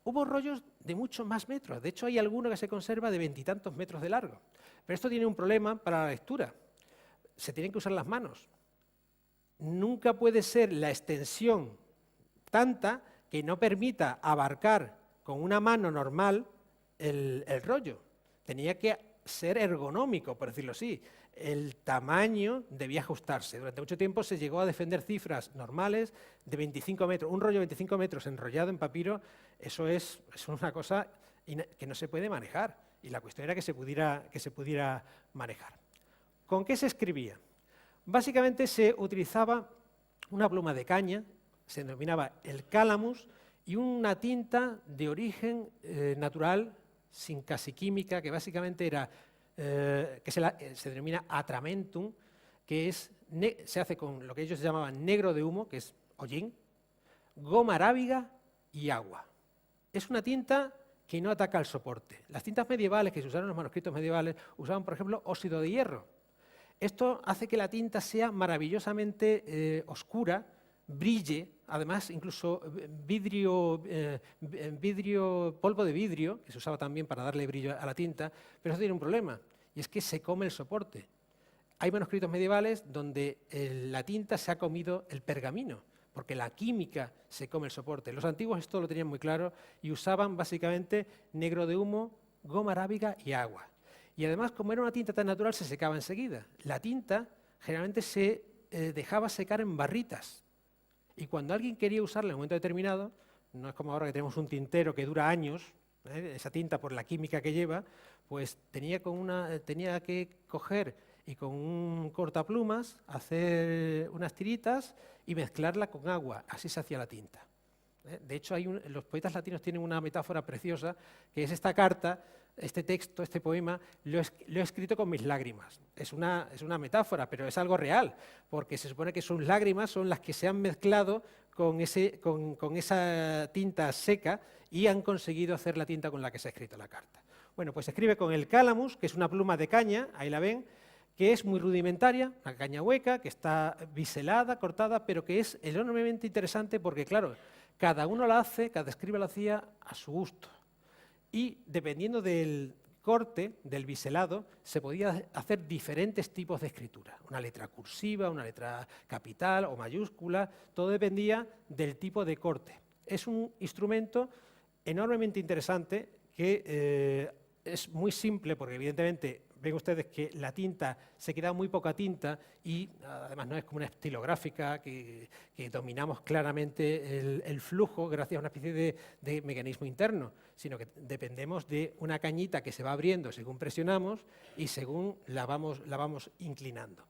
Hubo rollos de muchos más metros. De hecho, hay alguno que se conserva de 20 y tantos metros de largo. Pero esto tiene un problema para la lectura. Se tienen que usar las manos. Nunca puede ser la extensión tanta que no permita abarcar con una mano normal el rollo. Tenía que ser ergonómico, por decirlo así. El tamaño debía ajustarse. Durante mucho tiempo se llegó a defender cifras normales de 25 metros. Un rollo de 25 metros enrollado en papiro, eso es una cosa que no se puede manejar. Y la cuestión era que se pudiera manejar. ¿Con qué se escribía? Básicamente se utilizaba una pluma de caña, se denominaba el cálamus, y una tinta de origen natural, sin casi química, que básicamente era que se denomina atramentum, que se hace con lo que ellos llamaban negro de humo, que es hollín, goma arábiga y agua. Es una tinta que no ataca al soporte. Las tintas medievales que se usaron en los manuscritos medievales usaban, por ejemplo, óxido de hierro. Esto hace que la tinta sea maravillosamente oscura, brille, además incluso polvo de vidrio, que se usaba también para darle brillo a la tinta, pero eso tiene un problema, y es que se come el soporte. Hay manuscritos medievales donde la tinta se ha comido el pergamino, porque la química se come el soporte. Los antiguos esto lo tenían muy claro y usaban básicamente negro de humo, goma arábiga y agua. Y además, como era una tinta tan natural, se secaba enseguida. La tinta generalmente se dejaba secar en barritas. Y cuando alguien quería usarla en un momento determinado, no es como ahora que tenemos un tintero que dura años, esa tinta por la química que lleva, pues tenía que coger y con un cortaplumas hacer unas tiritas y mezclarla con agua. Así se hacía la tinta. De hecho, los poetas latinos tienen una metáfora preciosa, que es esta carta, este texto, este poema, lo he escrito con mis lágrimas. Es una metáfora, pero es algo real, porque se supone que sus lágrimas son las que se han mezclado con esa tinta seca y han conseguido hacer la tinta con la que se ha escrito la carta. Bueno, pues se escribe con el cálamus, que es una pluma de caña, ahí la ven, que es muy rudimentaria, una caña hueca, que está biselada, cortada, pero que es enormemente interesante porque, claro, cada uno la hace, cada escriba la hacía a su gusto. y dependiendo del corte, del biselado, se podía hacer diferentes tipos de escritura. Una letra cursiva, una letra capital o mayúscula, todo dependía del tipo de corte. Es un instrumento enormemente interesante que es muy simple porque evidentemente ven ustedes que la tinta, se queda muy poca tinta y además no es como una estilográfica que dominamos claramente el flujo gracias a una especie de mecanismo interno, sino que dependemos de una cañita que se va abriendo según presionamos y según la vamos inclinando.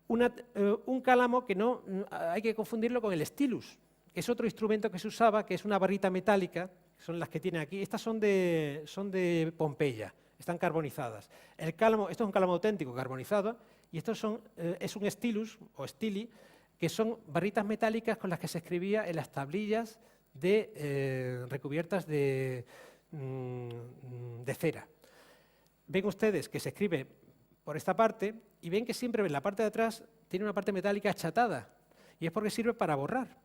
Un cálamo que no hay que confundirlo con el stylus, que es otro instrumento que se usaba, que es una barrita metálica, que son las que tienen aquí. Estas son de Pompeya. Están carbonizadas. El cálamo, esto es un cálamo auténtico carbonizado y estos es un stylus o stili, que son barritas metálicas con las que se escribía en las tablillas recubiertas de cera. Ven ustedes que se escribe por esta parte y ven que siempre en la parte de atrás tiene una parte metálica achatada y es porque sirve para borrar.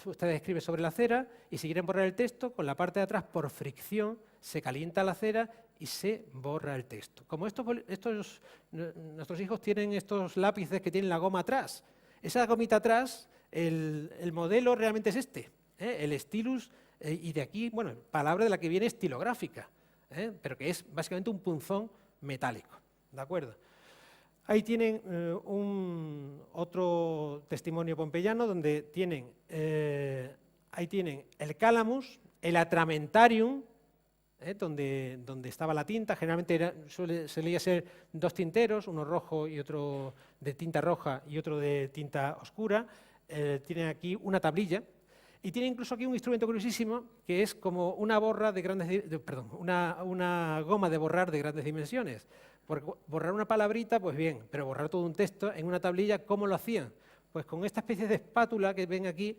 Ustedes escriben sobre la cera y si quieren borrar el texto, con la parte de atrás por fricción se calienta la cera y se borra el texto. Como nuestros hijos tienen estos lápices que tienen la goma atrás, esa gomita atrás, el modelo realmente es este, el stylus, y de aquí, bueno, palabra de la que viene estilográfica, pero que es básicamente un punzón metálico, ¿de acuerdo? Ahí tienen otro testimonio pompeyano donde ahí tienen el calamus, el atramentarium, donde estaba la tinta. Generalmente solía ser dos tinteros, uno rojo y otro de tinta roja y otro de tinta oscura. Tienen aquí una tablilla y tienen incluso aquí un instrumento curiosísimo que es como una borra una goma de borrar de grandes dimensiones. Porque borrar una palabrita, pues bien, pero borrar todo un texto en una tablilla, ¿cómo lo hacían? Pues con esta especie de espátula que ven aquí,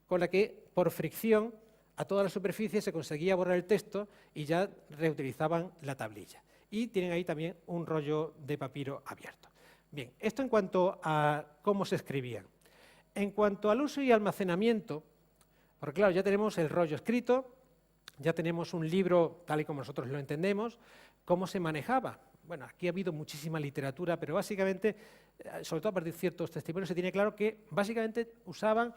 con la que por fricción a toda la superficie se conseguía borrar el texto y ya reutilizaban la tablilla. Y tienen ahí también un rollo de papiro abierto. Bien, esto en cuanto a cómo se escribían. En cuanto al uso y almacenamiento, porque claro, ya tenemos el rollo escrito, ya tenemos un libro tal y como nosotros lo entendemos, ¿cómo se manejaba? Bueno, aquí ha habido muchísima literatura, pero básicamente, sobre todo a partir de ciertos testimonios, se tiene claro que básicamente usaban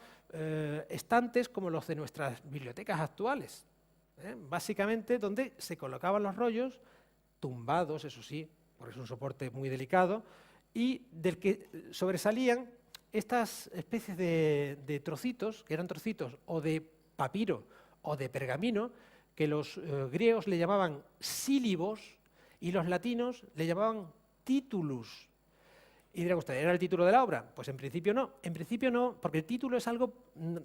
estantes como los de nuestras bibliotecas actuales, básicamente donde se colocaban los rollos, tumbados, eso sí, porque es un soporte muy delicado, y del que sobresalían estas especies de trocitos, que eran trocitos o de papiro o de pergamino, que los griegos le llamaban sílibos, y los latinos le llamaban titulus. Y dirá usted, ¿era el título de la obra? Pues en principio no, porque el título es algo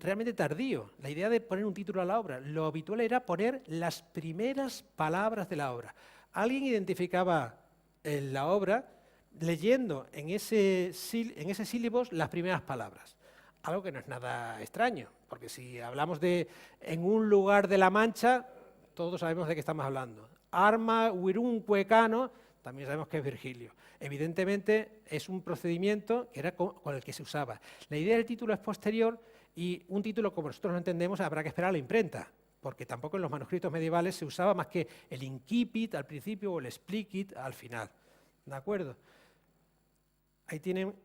realmente tardío. La idea de poner un título a la obra, lo habitual era poner las primeras palabras de la obra. Alguien identificaba la obra leyendo en ese sílabos las primeras palabras. Algo que no es nada extraño, porque si hablamos de en un lugar de la Mancha, todos sabemos de qué estamos hablando. Arma, virumque cano, también sabemos que es Virgilio. Evidentemente es un procedimiento que era con el que se usaba. La idea del título es posterior y un título como nosotros lo entendemos habrá que esperar a la imprenta, porque tampoco en los manuscritos medievales se usaba más que el incipit al principio o el explicit al final. ¿De acuerdo? Ahí tienen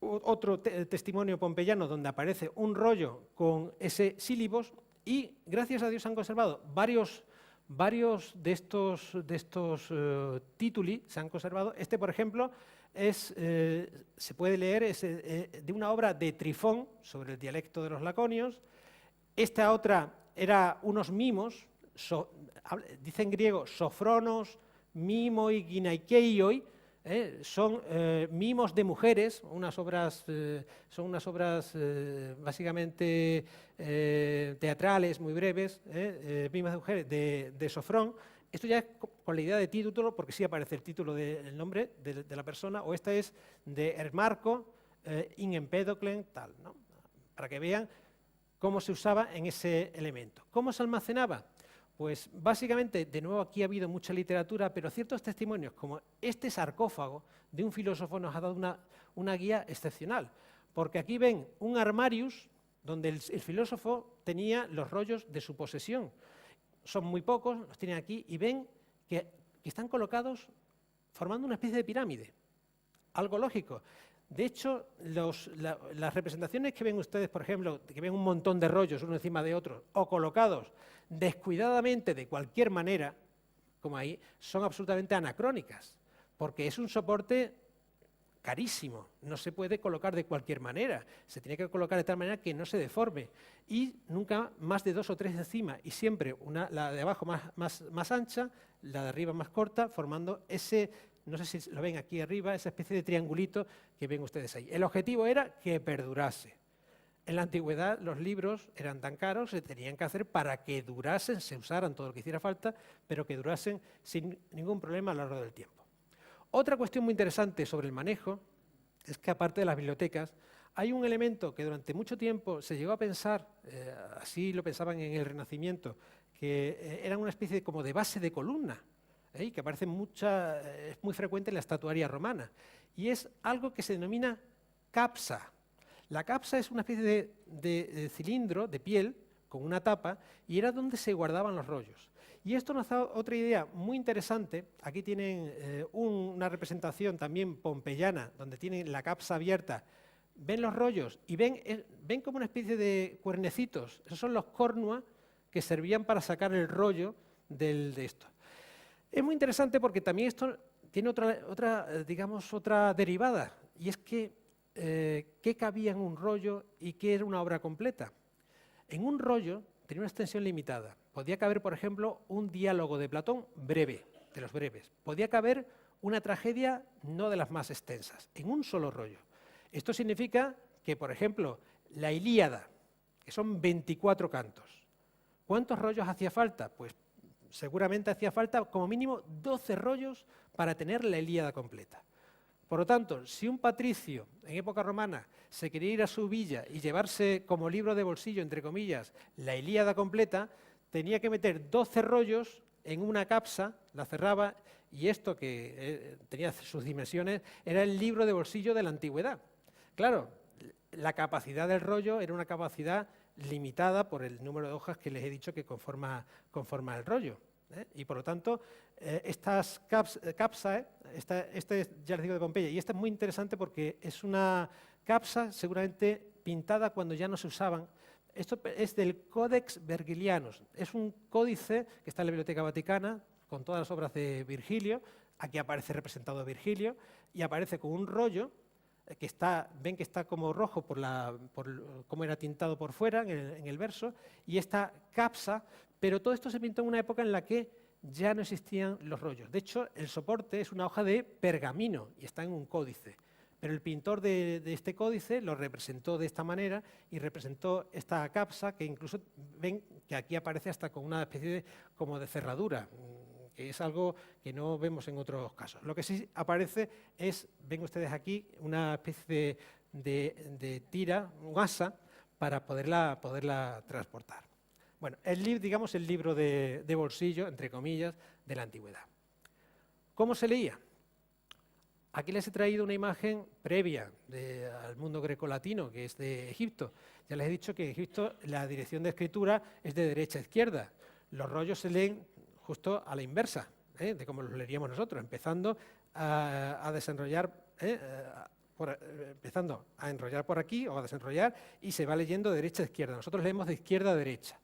otro testimonio pompeyano donde aparece un rollo con ese sílabos y gracias a Dios han conservado varios de estos tituli se han conservado. Este, por ejemplo, se puede leer, es de una obra de Trifón sobre el dialecto de los laconios. Esta otra era unos mimos, dice en griego sofronos, mimoi, ginaikeioi, son mimos de mujeres, son unas obras básicamente teatrales muy breves, mimos de mujeres de Sofrón. Esto ya es con la idea de título, porque sí aparece el título del nombre de la persona, o esta es de Hermarco, in Empedoclen, tal, ¿no? Para que vean cómo se usaba en ese elemento. ¿Cómo se almacenaba? Pues básicamente, de nuevo aquí ha habido mucha literatura, pero ciertos testimonios, como este sarcófago de un filósofo, nos ha dado una guía excepcional. Porque aquí ven un armarius donde el filósofo tenía los rollos de su posesión. son muy pocos, los tienen aquí, y ven que están colocados formando una especie de pirámide. Algo lógico. De hecho, las representaciones que ven ustedes, por ejemplo, que ven un montón de rollos uno encima de otro, o colocados descuidadamente de cualquier manera, como ahí, son absolutamente anacrónicas, porque es un soporte carísimo, no se puede colocar de cualquier manera, se tiene que colocar de tal manera que no se deforme, y nunca más de 2 o 3 encima, y siempre la de abajo más ancha, la de arriba más corta, formando ese, no sé si lo ven aquí arriba, esa especie de triangulito que ven ustedes ahí. El objetivo era que perdurase. En la antigüedad los libros eran tan caros, se tenían que hacer para que durasen, se usaran todo lo que hiciera falta, pero que durasen sin ningún problema a lo largo del tiempo. Otra cuestión muy interesante sobre el manejo es que, aparte de las bibliotecas, hay un elemento que durante mucho tiempo se llegó a pensar, así lo pensaban en el Renacimiento, que era una especie como de base de columna, y que aparece es muy frecuente en la estatuaria romana, y es algo que se denomina capsa. La capsa es una especie de cilindro de piel con una tapa, y era donde se guardaban los rollos. Y esto nos da otra idea muy interesante. Aquí tienen una representación también pompeyana, donde tienen la capsa abierta. Ven los rollos y ven como una especie de cuernecitos. Esos son los cornua que servían para sacar el rollo de esto. Es muy interesante porque también esto tiene otra derivada, y es que qué cabía en un rollo y qué era una obra completa. En un rollo tenía una extensión limitada. Podía caber, por ejemplo, un diálogo de Platón breve, de los breves. Podía caber una tragedia no de las más extensas, en un solo rollo. Esto significa que, por ejemplo, la Ilíada, que son 24 cantos, ¿cuántos rollos hacía falta? Pues seguramente hacía falta como mínimo 12 rollos para tener la Ilíada completa. Por lo tanto, si un patricio en época romana se quería ir a su villa y llevarse como libro de bolsillo, entre comillas, la Ilíada completa, tenía que meter 12 rollos en una capsa, la cerraba, y esto que tenía sus dimensiones era el libro de bolsillo de la antigüedad. Claro, la capacidad del rollo era una capacidad limitada por el número de hojas que les he dicho que conforma el rollo. Y por lo tanto, estas capsa, este ya les digo de Pompeya, y esta es muy interesante porque es una capsa seguramente pintada cuando ya no se usaban. Esto es del Codex Vergilianus, es un códice que está en la Biblioteca Vaticana con todas las obras de Virgilio. Aquí aparece representado Virgilio y aparece con un rollo que ven que está como rojo por cómo era tintado por fuera en el verso, y esta capsa, pero todo esto se pintó en una época en la que ya no existían los rollos. De hecho, el soporte es una hoja de pergamino y está en un códice. Pero el pintor de este códice lo representó de esta manera y representó esta capsa, que incluso ven que aquí aparece hasta con una especie como de cerradura, que es algo que no vemos en otros casos. Lo que sí aparece es, ven ustedes aquí, una especie de tira, un asa, para poderla transportar. Bueno, el libro de bolsillo, entre comillas, de la antigüedad. ¿Cómo se leía? Aquí les he traído una imagen previa al mundo grecolatino, que es de Egipto. Ya les he dicho que en Egipto la dirección de escritura es de derecha a izquierda. Los rollos se leen justo a la inversa, de como los leeríamos nosotros, empezando a desenrollar, empezando a enrollar por aquí o a desenrollar, y se va leyendo de derecha a izquierda. Nosotros leemos de izquierda a derecha.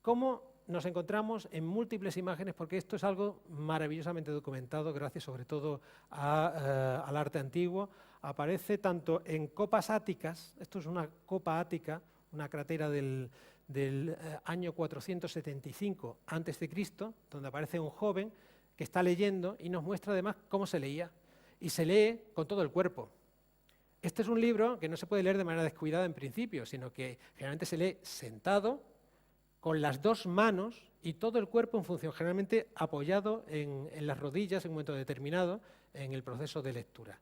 ¿Cómo nos encontramos en múltiples imágenes? Porque esto es algo maravillosamente documentado, gracias sobre todo al arte antiguo. Aparece tanto en copas áticas, esto es una copa ática, una cratera del año 475 a.C., donde aparece un joven que está leyendo y nos muestra además cómo se leía. Y se lee con todo el cuerpo. Este es un libro que no se puede leer de manera descuidada en principio, sino que generalmente se lee sentado, con las dos manos y todo el cuerpo en función, generalmente apoyado en las rodillas en un momento determinado en el proceso de lectura.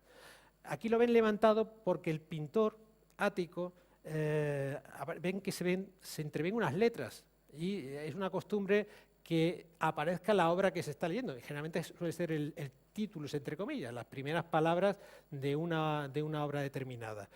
Aquí lo ven levantado porque el pintor ático ven que se entreven unas letras, y es una costumbre que aparezca la obra que se está leyendo. Generalmente suele ser el título, entre comillas, las primeras palabras de una obra determinada.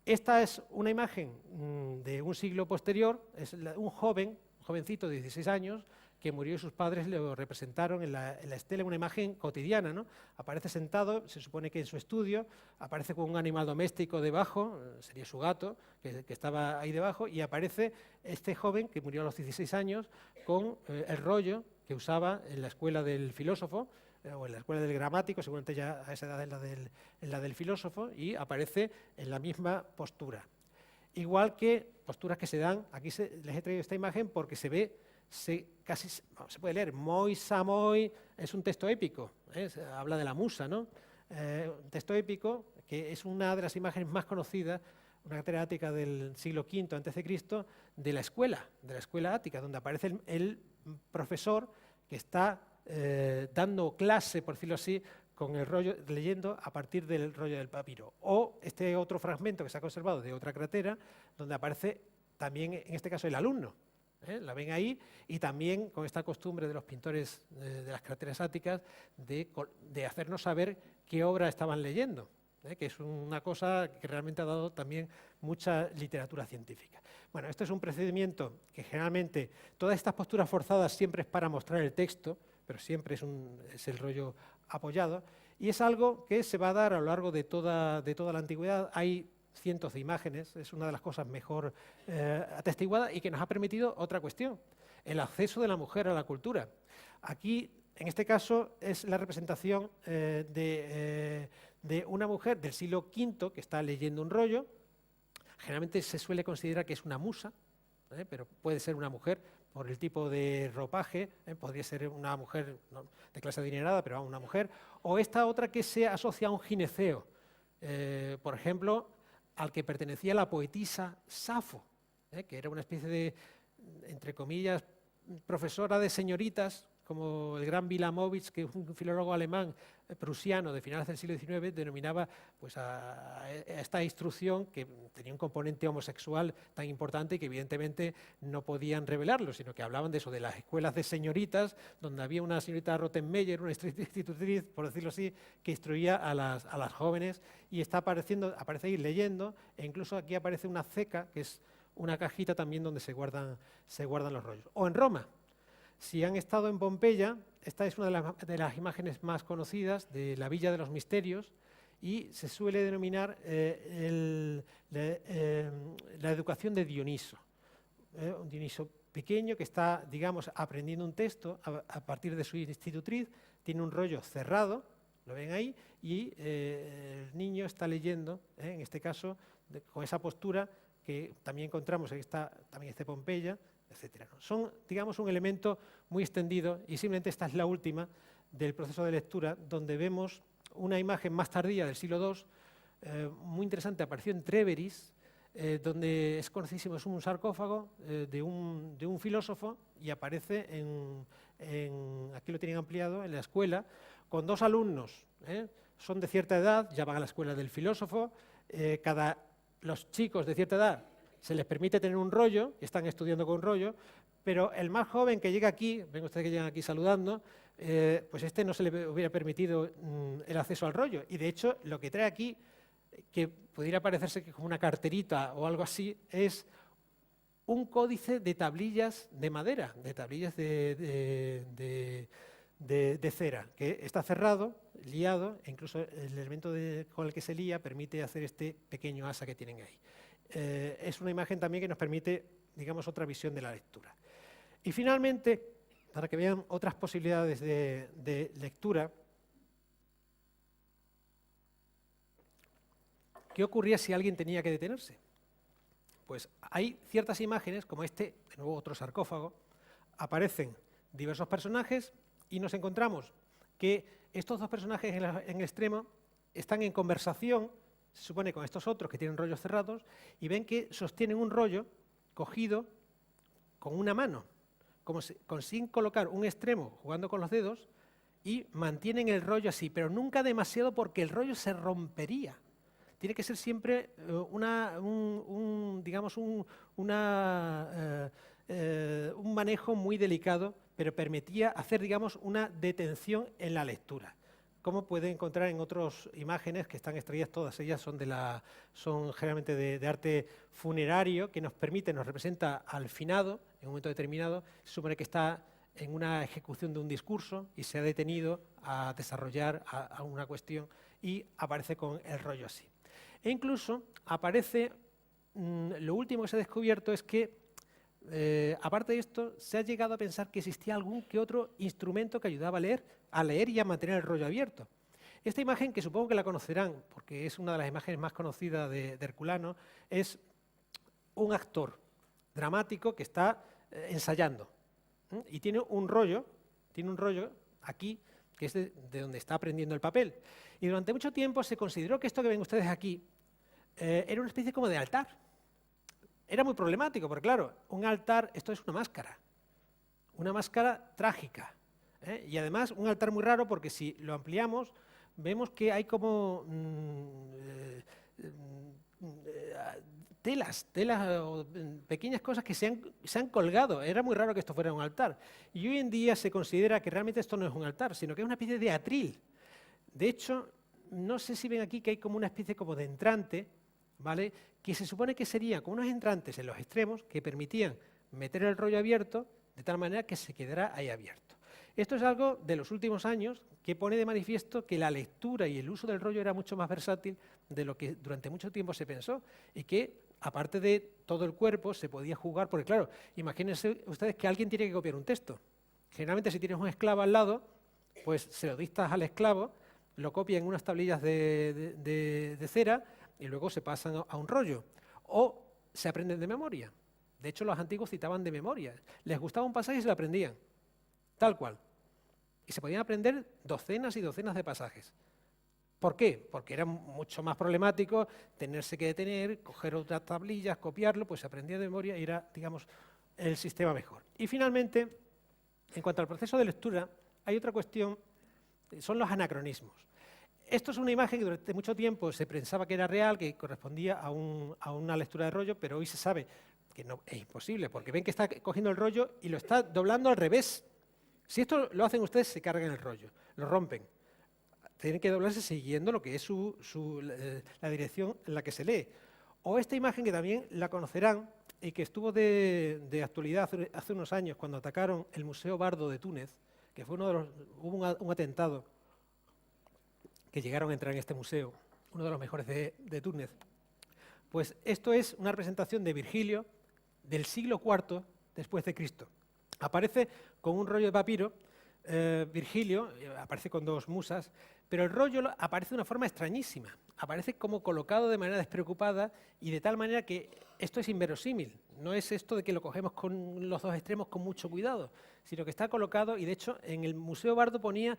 Esta es una imagen de un siglo posterior, es un joven jovencito de 16 años que murió y sus padres lo representaron en la estela, una imagen cotidiana, ¿no? Aparece sentado, se supone que en su estudio, aparece con un animal doméstico debajo, sería su gato, que estaba ahí debajo, y aparece este joven que murió a los 16 años con el rollo que usaba en la escuela del filósofo, o en la escuela del gramático, seguramente ya a esa edad en la del filósofo, y aparece en la misma postura. Igual que posturas que se dan, aquí les he traído esta imagen porque se ve, se puede leer, moi samoi, es un texto épico, habla de la musa, ¿no? Un texto épico que es una de las imágenes más conocidas, una catedrática del siglo V a.C., de la escuela ática, donde aparece el profesor que está dando clase, por decirlo así, con el rollo, leyendo a partir del rollo del papiro. O este otro fragmento que se ha conservado de otra cratera, donde aparece también, en este caso, el alumno. La ven ahí, y también con esta costumbre de los pintores de las crateras áticas de hacernos saber qué obra estaban leyendo, que es una cosa que realmente ha dado también mucha literatura científica. Bueno, esto es un procedimiento que generalmente, todas estas posturas forzadas siempre es para mostrar el texto, pero siempre es el rollo apoyado, y es algo que se va a dar a lo largo de toda la antigüedad. Hay cientos de imágenes, es una de las cosas mejor atestiguadas y que nos ha permitido otra cuestión, el acceso de la mujer a la cultura. Aquí, en este caso, es la representación de una mujer del siglo V que está leyendo un rollo. Generalmente se suele considerar que es una musa, pero puede ser una mujer por el tipo de ropaje, podría ser una mujer de clase adinerada, pero una mujer, o esta otra que se asocia a un gineceo, por ejemplo, al que pertenecía la poetisa Safo, que era una especie de, entre comillas, profesora de señoritas, como el gran Wilamowitz, que es un filólogo alemán prusiano de finales del siglo XIX, denominaba pues, a esta instrucción, que tenía un componente homosexual tan importante y que evidentemente no podían revelarlo, sino que hablaban de eso, de las escuelas de señoritas, donde había una señorita Rottenmeier, una institutriz, por decirlo así, que instruía a las jóvenes, y aparece ahí leyendo, e incluso aquí aparece una ceca, que es una cajita también donde se guardan los rollos. O en Roma. Si han estado en Pompeya, esta es una de las imágenes más conocidas de la Villa de los Misterios, y se suele denominar la educación de Dioniso. Un Dioniso pequeño que está, digamos, aprendiendo un texto a partir de su institutriz, tiene un rollo cerrado, lo ven ahí, y el niño está leyendo, en este caso, con esa postura que también encontramos, aquí está también Pompeya, etcétera. Son, digamos, un elemento muy extendido, y simplemente esta es la última del proceso de lectura, donde vemos una imagen más tardía del siglo II, muy interesante, apareció en Tréveris, donde es conocidísimo, es un sarcófago de un filósofo, y aparece aquí lo tienen ampliado, en la escuela, con dos alumnos, son de cierta edad, ya van a la escuela del filósofo, los chicos de cierta edad se les permite tener un rollo, y están estudiando con rollo, pero el más joven que llega aquí, ven ustedes que llegan aquí saludando, pues no se le hubiera permitido el acceso al rollo. Y de hecho, lo que trae aquí, que pudiera parecerse que como una carterita o algo así, es un códice de tablillas de madera, de tablillas de cera, que está cerrado, liado, e incluso el elemento con el que se lía permite hacer este pequeño asa que tienen ahí. Es una imagen también que nos permite, digamos, otra visión de la lectura. Y finalmente, para que vean otras posibilidades de lectura, ¿qué ocurría si alguien tenía que detenerse? Pues hay ciertas imágenes, como de nuevo otro sarcófago, aparecen diversos personajes y nos encontramos que estos dos personajes en el extremo están en conversación, se supone, con estos otros que tienen rollos cerrados, y ven que sostienen un rollo cogido con una mano, como si consiguen colocar un extremo jugando con los dedos y mantienen el rollo así, pero nunca demasiado porque el rollo se rompería. Tiene que ser siempre un manejo muy delicado, pero permitía hacer, digamos, una detención en la lectura. Como puede encontrar en otras imágenes que están extraídas, todas ellas son generalmente de arte funerario, que nos representa al finado en un momento determinado, se supone que está en una ejecución de un discurso y se ha detenido a desarrollar a una cuestión y aparece con el rollo así. E incluso aparece, lo último que se ha descubierto es que, aparte de esto, se ha llegado a pensar que existía algún que otro instrumento que ayudaba a leer y a mantener el rollo abierto. Esta imagen, que supongo que la conocerán, porque es una de las imágenes más conocidas de Herculano, es un actor dramático que está ensayando. Y tiene un rollo aquí, que es de donde está aprendiendo el papel. Y durante mucho tiempo se consideró que esto que ven ustedes aquí era una especie como de altar. Era muy problemático, porque claro, un altar, esto es una máscara trágica. Y además un altar muy raro, porque si lo ampliamos, vemos que hay como telas o pequeñas cosas que se han colgado. Era muy raro que esto fuera un altar. Y hoy en día se considera que realmente esto no es un altar, sino que es una especie de atril. De hecho, no sé si ven aquí que hay como una especie como de entrante, ¿vale? Que se supone que serían como unos entrantes en los extremos que permitían meter el rollo abierto de tal manera que se quedara ahí abierto. Esto es algo de los últimos años que pone de manifiesto que la lectura y el uso del rollo era mucho más versátil de lo que durante mucho tiempo se pensó y que, aparte de todo el cuerpo, se podía jugar, porque claro, imagínense ustedes que alguien tiene que copiar un texto. Generalmente si tienes un esclavo al lado, pues se lo dictas al esclavo, lo copia en unas tablillas de cera y luego se pasan a un rollo. O se aprenden de memoria. De hecho, los antiguos citaban de memoria. Les gustaba un pasaje y se lo aprendían, tal cual. Y se podían aprender docenas y docenas de pasajes. ¿Por qué? Porque era mucho más problemático tenerse que detener, coger otras tablillas, copiarlo, pues se aprendía de memoria y era, digamos, el sistema mejor. Y finalmente, en cuanto al proceso de lectura, hay otra cuestión, son los anacronismos. Esto es una imagen que durante mucho tiempo se pensaba que era real, que correspondía a una lectura de rollo, pero hoy se sabe que no, es imposible, porque ven que está cogiendo el rollo y lo está doblando al revés. Si esto lo hacen ustedes, se cargan el rollo, lo rompen. Tienen que doblarse siguiendo lo que es la dirección en la que se lee. O esta imagen que también la conocerán y que estuvo de actualidad hace unos años cuando atacaron el Museo Bardo de Túnez, que fue hubo un atentado que llegaron a entrar en este museo, uno de los mejores de Túnez. Pues esto es una representación de Virgilio del siglo IV después de Cristo. Aparece con un rollo de papiro, Virgilio, aparece con dos musas, pero el rollo aparece de una forma extrañísima. Aparece como colocado de manera despreocupada y de tal manera que esto es inverosímil. No es esto de que lo cogemos con los dos extremos con mucho cuidado, sino que está colocado, y de hecho en el Museo Bardo ponía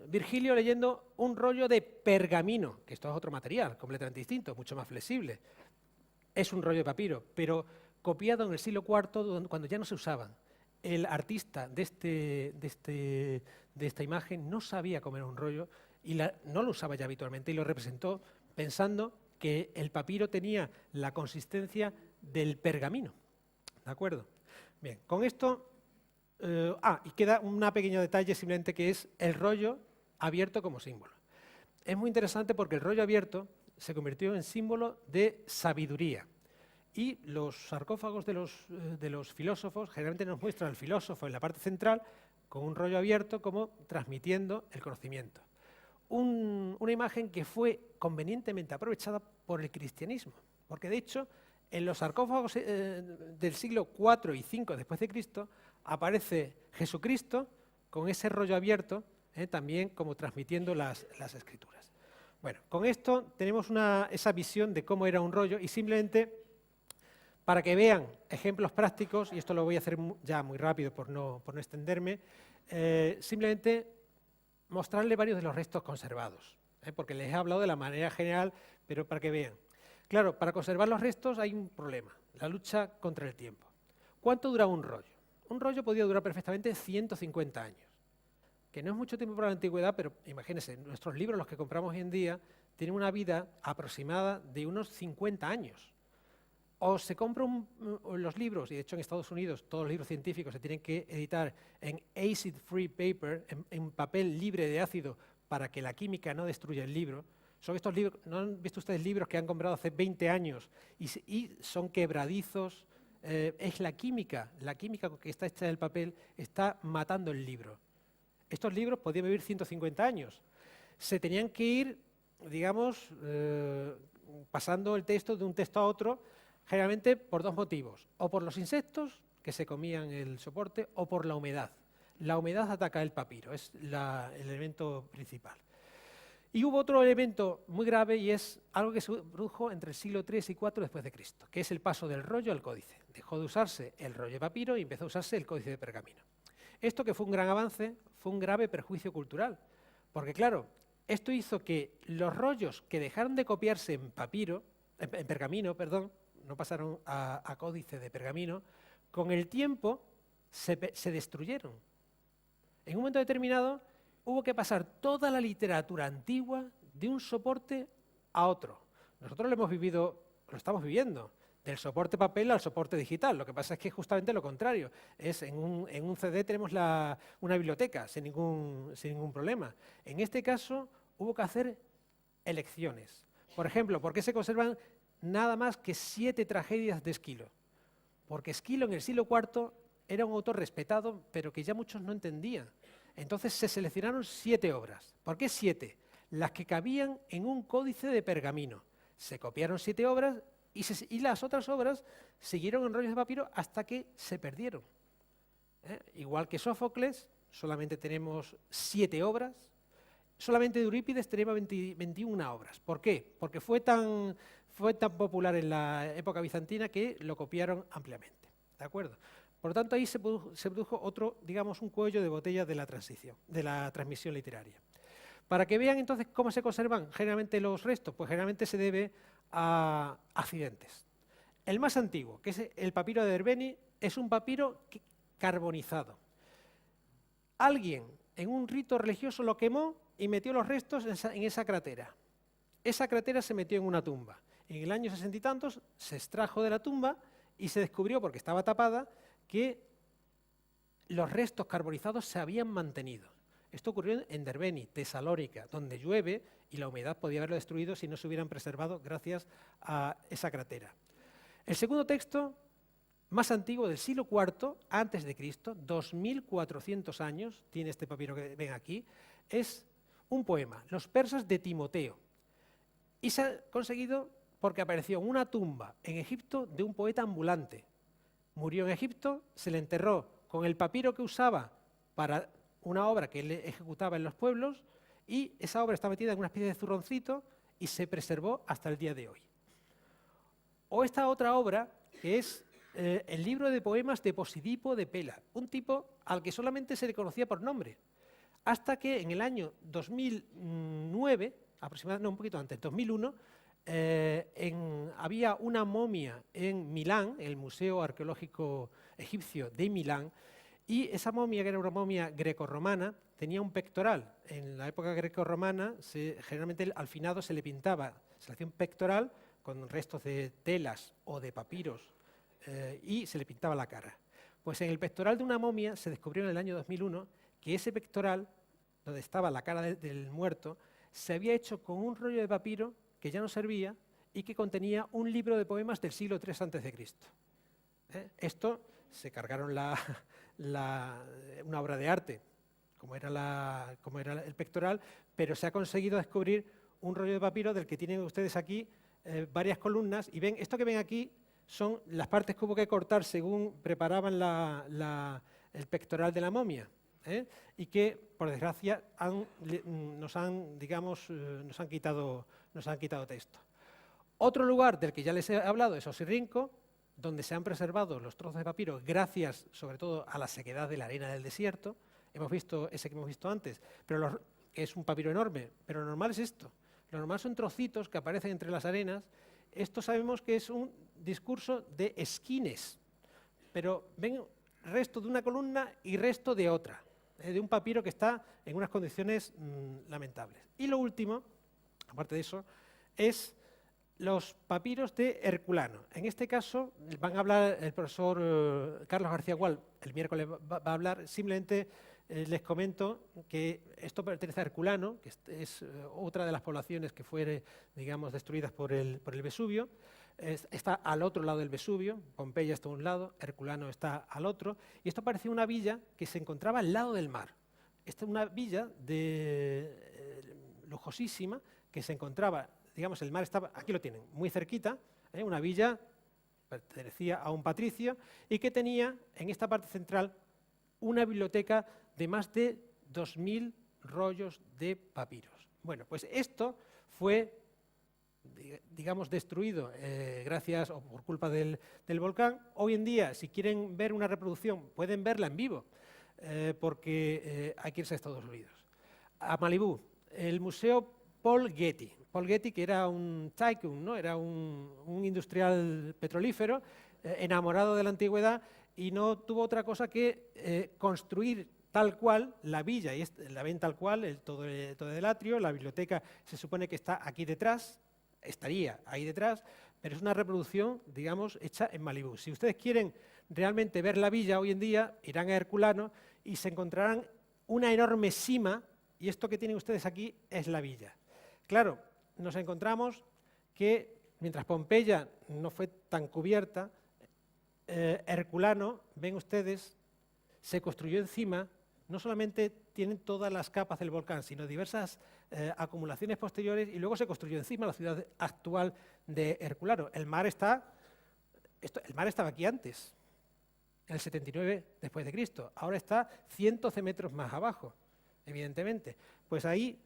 Virgilio leyendo un rollo de pergamino, que esto es otro material completamente distinto, mucho más flexible. Es un rollo de papiro, pero copiado en el siglo IV, cuando ya no se usaban. El artista de esta imagen no sabía cómo era un rollo y no lo usaba ya habitualmente y lo representó pensando que el papiro tenía la consistencia del pergamino. ¿De acuerdo? Bien, con esto... y queda un pequeño detalle simplemente, que es el rollo abierto como símbolo. Es muy interesante porque el rollo abierto se convirtió en símbolo de sabiduría. Y los sarcófagos de los filósofos generalmente nos muestran al filósofo en la parte central con un rollo abierto como transmitiendo el conocimiento. Una imagen que fue convenientemente aprovechada por el cristianismo, porque de hecho en los sarcófagos del siglo IV y V después de Cristo aparece Jesucristo con ese rollo abierto, también como transmitiendo las escrituras. Bueno, con esto tenemos esa visión de cómo era un rollo y simplemente... Para que vean ejemplos prácticos, y esto lo voy a hacer ya muy rápido por no extenderme, simplemente mostrarles varios de los restos conservados, porque les he hablado de la manera general, pero para que vean. Claro, para conservar los restos hay un problema, la lucha contra el tiempo. ¿Cuánto dura un rollo? Un rollo podía durar perfectamente 150 años, que no es mucho tiempo para la antigüedad, pero imagínense, nuestros libros, los que compramos hoy en día, tienen una vida aproximada de unos 50 años. O se compran los libros, y de hecho en Estados Unidos todos los libros científicos se tienen que editar en acid-free paper, en papel libre de ácido, para que la química no destruya el libro. Son estos libros, ¿no han visto ustedes libros que han comprado hace 20 años y son quebradizos, es la química que está hecha en el papel, está matando el libro. Estos libros podían vivir 150 años. Se tenían que ir, digamos, pasando el texto de un texto a otro, generalmente por dos motivos. O por los insectos que se comían el soporte, o por la humedad. La humedad ataca el papiro, es el elemento principal. Y hubo otro elemento muy grave y es algo que se produjo entre el siglo III y IV después de Cristo, que es el paso del rollo al códice. Dejó de usarse el rollo de papiro y empezó a usarse el códice de pergamino. Esto, que fue un gran avance, fue un grave perjuicio cultural, porque claro, esto hizo que los rollos que dejaron de copiarse en pergamino, no pasaron a códice de pergamino, con el tiempo se destruyeron. En un momento determinado hubo que pasar toda la literatura antigua de un soporte a otro. Nosotros lo hemos vivido, lo estamos viviendo, del soporte papel al soporte digital. Lo que pasa es que es justamente lo contrario. En un CD tenemos una biblioteca sin ningún problema. En este caso hubo que hacer elecciones. Por ejemplo, ¿por qué se conservan nada más que 7 tragedias de Esquilo? Porque Esquilo en el siglo IV era un autor respetado, pero que ya muchos no entendían. Entonces se seleccionaron 7 obras. ¿Por qué 7? Las que cabían en un códice de pergamino. Se copiaron 7 obras y las otras obras siguieron en rollos de papiro hasta que se perdieron. Igual que Sófocles, solamente tenemos 7 obras. Solamente de Eurípides tenemos 21 obras. ¿Por qué? Porque fue tan popular en la época bizantina que lo copiaron ampliamente. ¿De acuerdo? Por lo tanto, ahí se produjo otro, digamos, un cuello de botella de la transmisión literaria. Para que vean entonces cómo se conservan generalmente los restos, pues generalmente se debe a accidentes. El más antiguo, que es el papiro de Derbeni, es un papiro carbonizado. Alguien en un rito religioso lo quemó y metió los restos en esa cratera. Esa cratera se metió en una tumba. En el año 60 y tantos se extrajo de la tumba y se descubrió, porque estaba tapada, que los restos carbonizados se habían mantenido. Esto ocurrió en Derbeni, Tesalónica, donde llueve y la humedad podía haberlo destruido si no se hubieran preservado gracias a esa cratera. El segundo texto, más antiguo, del siglo IV, antes de Cristo, 2400 años, tiene este papiro que ven aquí, es un poema, Los persas de Timoteo. Y se ha conseguido porque apareció en una tumba en Egipto de un poeta ambulante. Murió en Egipto, se le enterró con el papiro que usaba para una obra que él ejecutaba en los pueblos, y esa obra está metida en una especie de zurroncito y se preservó hasta el día de hoy. O esta otra obra, que es el libro de poemas de Posidipo de Pela, un tipo al que solamente se le conocía por nombre, hasta que en el año 2009, aproximadamente, no, un poquito antes, 2001, había una momia en Milán, el Museo Arqueológico Egipcio de Milán, y esa momia, que era una momia grecorromana, tenía un pectoral. En la época grecorromana, generalmente al finado se le pintaba, se le hacía un pectoral con restos de telas o de papiros y se le pintaba la cara. Pues en el pectoral de una momia se descubrió en el año 2001 que ese pectoral, donde estaba la cara del muerto, se había hecho con un rollo de papiro que ya no servía y que contenía un libro de poemas del siglo III a.C. Esto se cargaron una obra de arte, como era el pectoral, pero se ha conseguido descubrir un rollo de papiro del que tienen ustedes aquí varias columnas, y ven, esto que ven aquí son las partes que hubo que cortar según preparaban el pectoral de la momia, y que, por desgracia, nos han quitado texto. Otro lugar del que ya les he hablado es Osirrinco, donde se han preservado los trozos de papiro gracias, sobre todo, a la sequedad de la arena del desierto. Hemos visto ese que hemos visto antes, pero que es un papiro enorme, pero lo normal es esto. Lo normal son trocitos que aparecen entre las arenas. Esto sabemos que es un discurso de esquines, pero ven resto de una columna y resto de otra, de un papiro que está en unas condiciones lamentables. Y lo último, aparte de eso, es los papiros de Herculano. En este caso van a hablar el profesor Carlos García Gual, el miércoles va a hablar. Simplemente les comento que esto pertenece a Herculano, que es otra de las poblaciones que fueron, digamos, destruidas por el Vesubio. está al otro lado del Vesubio, Pompeya está a un lado, Herculano está al otro, y esto parecía una villa que se encontraba al lado del mar. Esta es una villa lujosísima que se encontraba, digamos, el mar estaba, aquí lo tienen, muy cerquita, una villa, pertenecía a un patricio, y que tenía en esta parte central una biblioteca de más de 2000 rollos de papiros. Bueno, pues esto fue, digamos, destruido gracias o por culpa del volcán. Hoy en día, si quieren ver una reproducción, pueden verla en vivo, porque hay que irse a Estados Unidos. A Malibú, el Museo Paul Getty. Paul Getty, que era un tycoon, ¿no? Era un industrial petrolífero, enamorado de la antigüedad, y no tuvo otra cosa que construir tal cual la villa, y la ven tal cual, todo el atrio, la biblioteca se supone que está aquí detrás, estaría ahí detrás, pero es una reproducción, digamos, hecha en Malibú. Si ustedes quieren realmente ver la villa hoy en día, irán a Herculano y se encontrarán una enorme cima, y esto que tienen ustedes aquí es la villa. Claro, nos encontramos que mientras Pompeya no fue tan cubierta, Herculano, ven ustedes, se construyó encima. No solamente tienen todas las capas del volcán, sino diversas acumulaciones posteriores, y luego se construyó encima la ciudad actual de Herculano. El mar estaba aquí antes, en el 79 después de Cristo. Ahora está cientos de metros más abajo, evidentemente. Pues ahí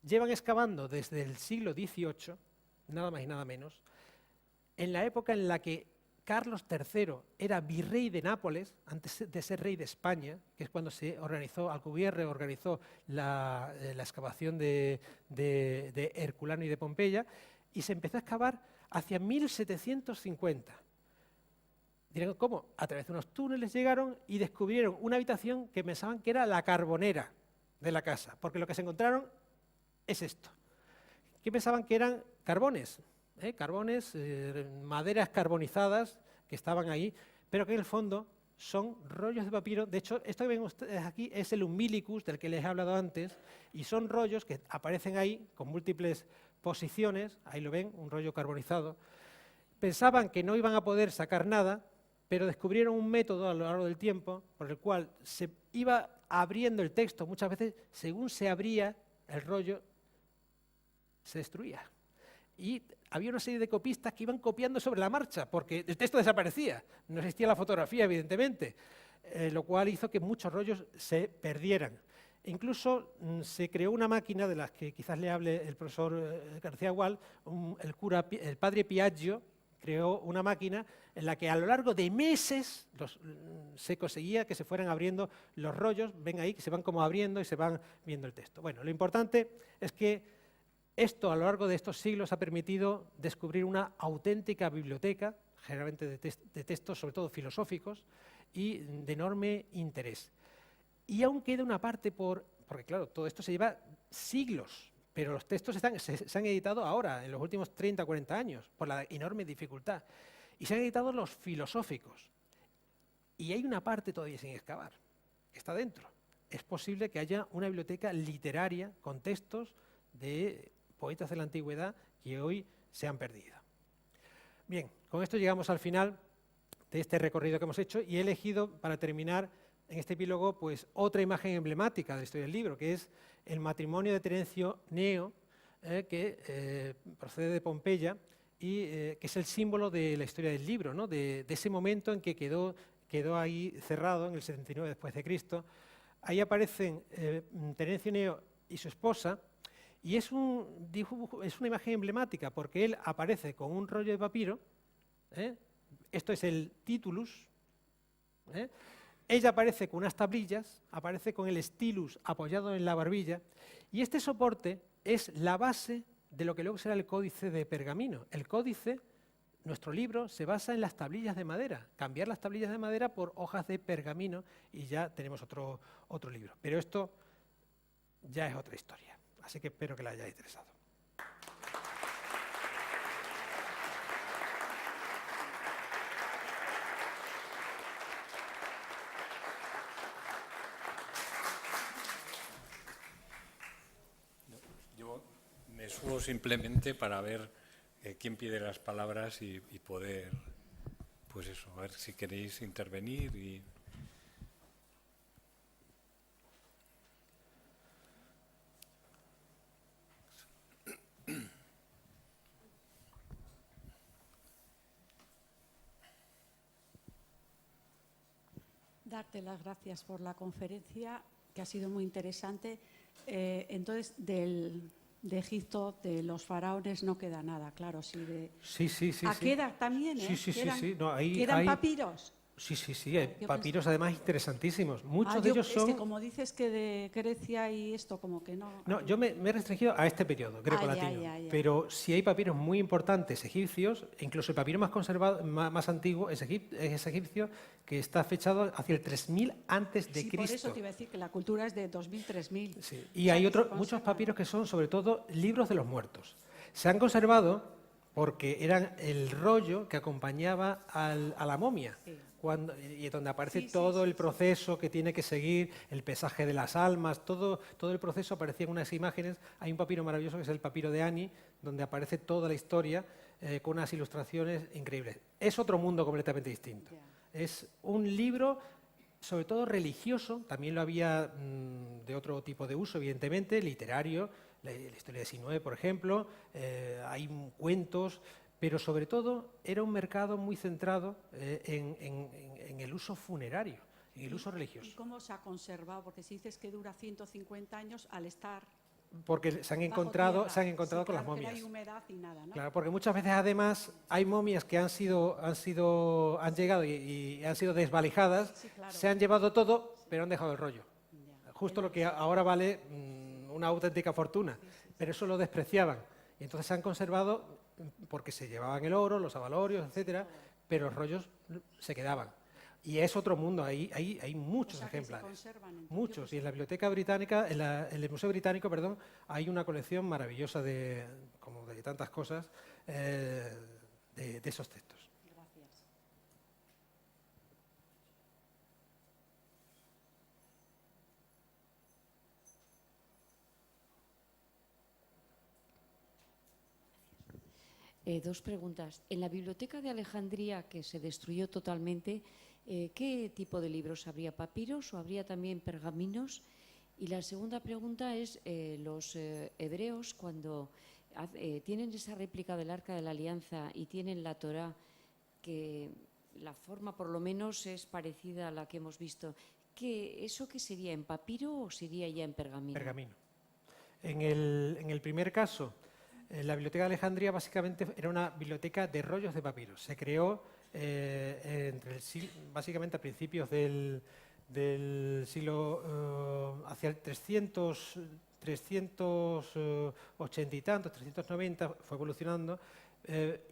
llevan excavando desde el siglo XVIII, nada más y nada menos, en la época en la que Carlos III era virrey de Nápoles, antes de ser rey de España, que es cuando se organizó, Alcubierre organizó la excavación de Herculano y de Pompeya, y se empezó a excavar hacia 1750. Dirán, ¿cómo? A través de unos túneles llegaron y descubrieron una habitación que pensaban que era la carbonera de la casa, porque lo que se encontraron es esto. ¿Qué pensaban que eran carbones? Carbones, maderas carbonizadas que estaban ahí, pero que en el fondo son rollos de papiro. De hecho, esto que ven ustedes aquí es el umbilicus del que les he hablado antes, y son rollos que aparecen ahí con múltiples posiciones, ahí lo ven, un rollo carbonizado. Pensaban que no iban a poder sacar nada, pero descubrieron un método a lo largo del tiempo por el cual se iba abriendo el texto. Muchas veces, según se abría el rollo, se destruía. Y había una serie de copistas que iban copiando sobre la marcha, porque el texto desaparecía, no existía la fotografía, evidentemente, lo cual hizo que muchos rollos se perdieran. E incluso se creó una máquina de las que quizás le hable el profesor García Gual, el padre Piaggio creó una máquina en la que a lo largo de meses se conseguía que se fueran abriendo los rollos, ven ahí que se van como abriendo y se van viendo el texto. Bueno, lo importante es que esto, a lo largo de estos siglos, ha permitido descubrir una auténtica biblioteca, generalmente de textos, sobre todo filosóficos, y de enorme interés. Y aún queda una parte porque claro, todo esto se lleva siglos, pero los textos se han editado ahora, en los últimos 30 o 40 años, por la enorme dificultad. Y se han editado los filosóficos. Y hay una parte todavía sin excavar, que está dentro. Es posible que haya una biblioteca literaria con textos de poetas de la antigüedad que hoy se han perdido. Bien, con esto llegamos al final de este recorrido que hemos hecho, y he elegido para terminar en este epílogo pues otra imagen emblemática de la historia del libro, que es el matrimonio de Terencio Neo, que procede de Pompeya y que es el símbolo de la historia del libro, ¿no? de ese momento en que quedó ahí cerrado en el 79 después de Cristo. Ahí aparecen Terencio Neo y su esposa. Y es una imagen emblemática porque él aparece con un rollo de papiro, esto es el titulus, ella aparece con unas tablillas, aparece con el stylus apoyado en la barbilla, y este soporte es la base de lo que luego será el códice de pergamino. El códice, nuestro libro, se basa en las tablillas de madera, cambiar las tablillas de madera por hojas de pergamino y ya tenemos otro libro. Pero esto ya es otra historia. Así que espero que les haya interesado. Yo me subo simplemente para ver quién pide las palabras y poder, pues eso, a ver si queréis intervenir y... Darte las gracias por la conferencia, que ha sido muy interesante. Entonces, de Egipto, de los faraones, no queda nada, claro. Sí, Sí, sí, sí. Sí. Queda también, ¿eh? Sí, sí, sí, sí. No, ¿Quedan papiros? Sí, sí, sí, hay papiros además interesantísimos. Muchos de ellos son... Es que como dices que de Grecia y esto, como que no... No, yo me he restringido a este periodo, grecolatino. Pero sí hay papiros muy importantes egipcios, e incluso el papiro más conservado, más antiguo es egipcio, que está fechado hacia el 3000 antes de Cristo. Por eso te iba a decir que la cultura es de 2000, 3000. Sí. Y hay muchos papiros que son sobre todo libros de los muertos. Se han conservado porque eran el rollo que acompañaba a la momia. Sí. Y donde aparece todo el proceso que tiene que seguir, el pesaje de las almas, todo el proceso aparecía en unas imágenes. Hay un papiro maravilloso que es el papiro de Ani, donde aparece toda la historia con unas ilustraciones increíbles. Es otro mundo completamente distinto. Es un libro, sobre todo religioso, también lo había de otro tipo de uso, evidentemente, literario, la historia de Sinué, por ejemplo, hay cuentos, pero sobre todo era un mercado muy centrado en el uso funerario, en el uso religioso. ¿Y cómo se ha conservado? Porque si dices que dura 150 años al estar... Porque se han encontrado con las momias. No hay humedad y nada, ¿no? Claro, porque muchas veces además hay momias que han llegado y han sido desvalijadas, claro. Se han llevado todo, pero han dejado el rollo. Justo lo que ahora vale una auténtica fortuna, pero eso lo despreciaban. Y entonces se han conservado porque se llevaban el oro, los abalorios, etcétera, pero los rollos se quedaban. Y es otro mundo, hay muchos ejemplares, muchos. Y en la Biblioteca Británica, en el Museo Británico, perdón, hay una colección maravillosa como de tantas cosas, de esos textos. Gracias. Dos preguntas. En la Biblioteca de Alejandría, que se destruyó totalmente, ¿qué tipo de libros habría? ¿Papiros o habría también pergaminos? Y la segunda pregunta es, los hebreos, cuando tienen esa réplica del Arca de la Alianza y tienen la Torá, que la forma por lo menos es parecida a la que hemos visto, ¿eso qué sería? ¿En papiro o sería ya en pergamino? Pergamino. En el primer caso, la Biblioteca de Alejandría básicamente era una biblioteca de rollos de papiros. Se creó básicamente a principios del siglo, hacia el 380 y tantos, 390, fue evolucionando,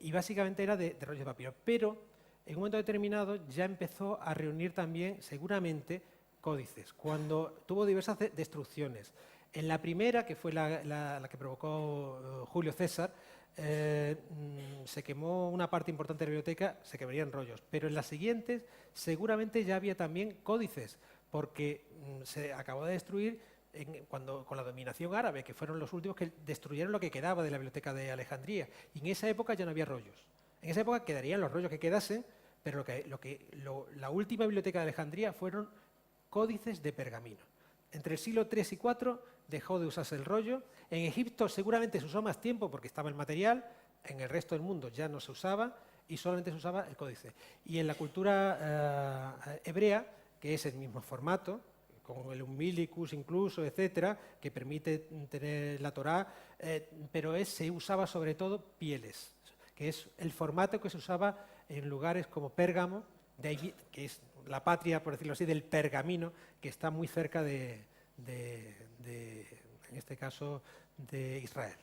y básicamente era de rollos de papiro. Pero en un momento determinado ya empezó a reunir también, seguramente, códices, cuando tuvo diversas destrucciones. En la primera, que fue la que provocó Julio César, se quemó una parte importante de la biblioteca, se quemarían rollos. Pero en las siguientes seguramente ya había también códices, porque se acabó de destruir con la dominación árabe, que fueron los últimos que destruyeron lo que quedaba de la Biblioteca de Alejandría. Y en esa época ya no había rollos. En esa época quedarían los rollos que quedasen, pero la última Biblioteca de Alejandría fueron códices de pergamino. Entre el siglo III y IV dejó de usarse el rollo. En Egipto seguramente se usó más tiempo porque estaba el material, en el resto del mundo ya no se usaba y solamente se usaba el códice. Y en la cultura hebrea, que es el mismo formato, con el umbilicus incluso, etcétera, que permite tener la Torá, pero se usaba sobre todo pieles, que es el formato que se usaba en lugares como Pérgamo, que es la patria, por decirlo así, del pergamino, que está muy cerca en este caso, de Israel.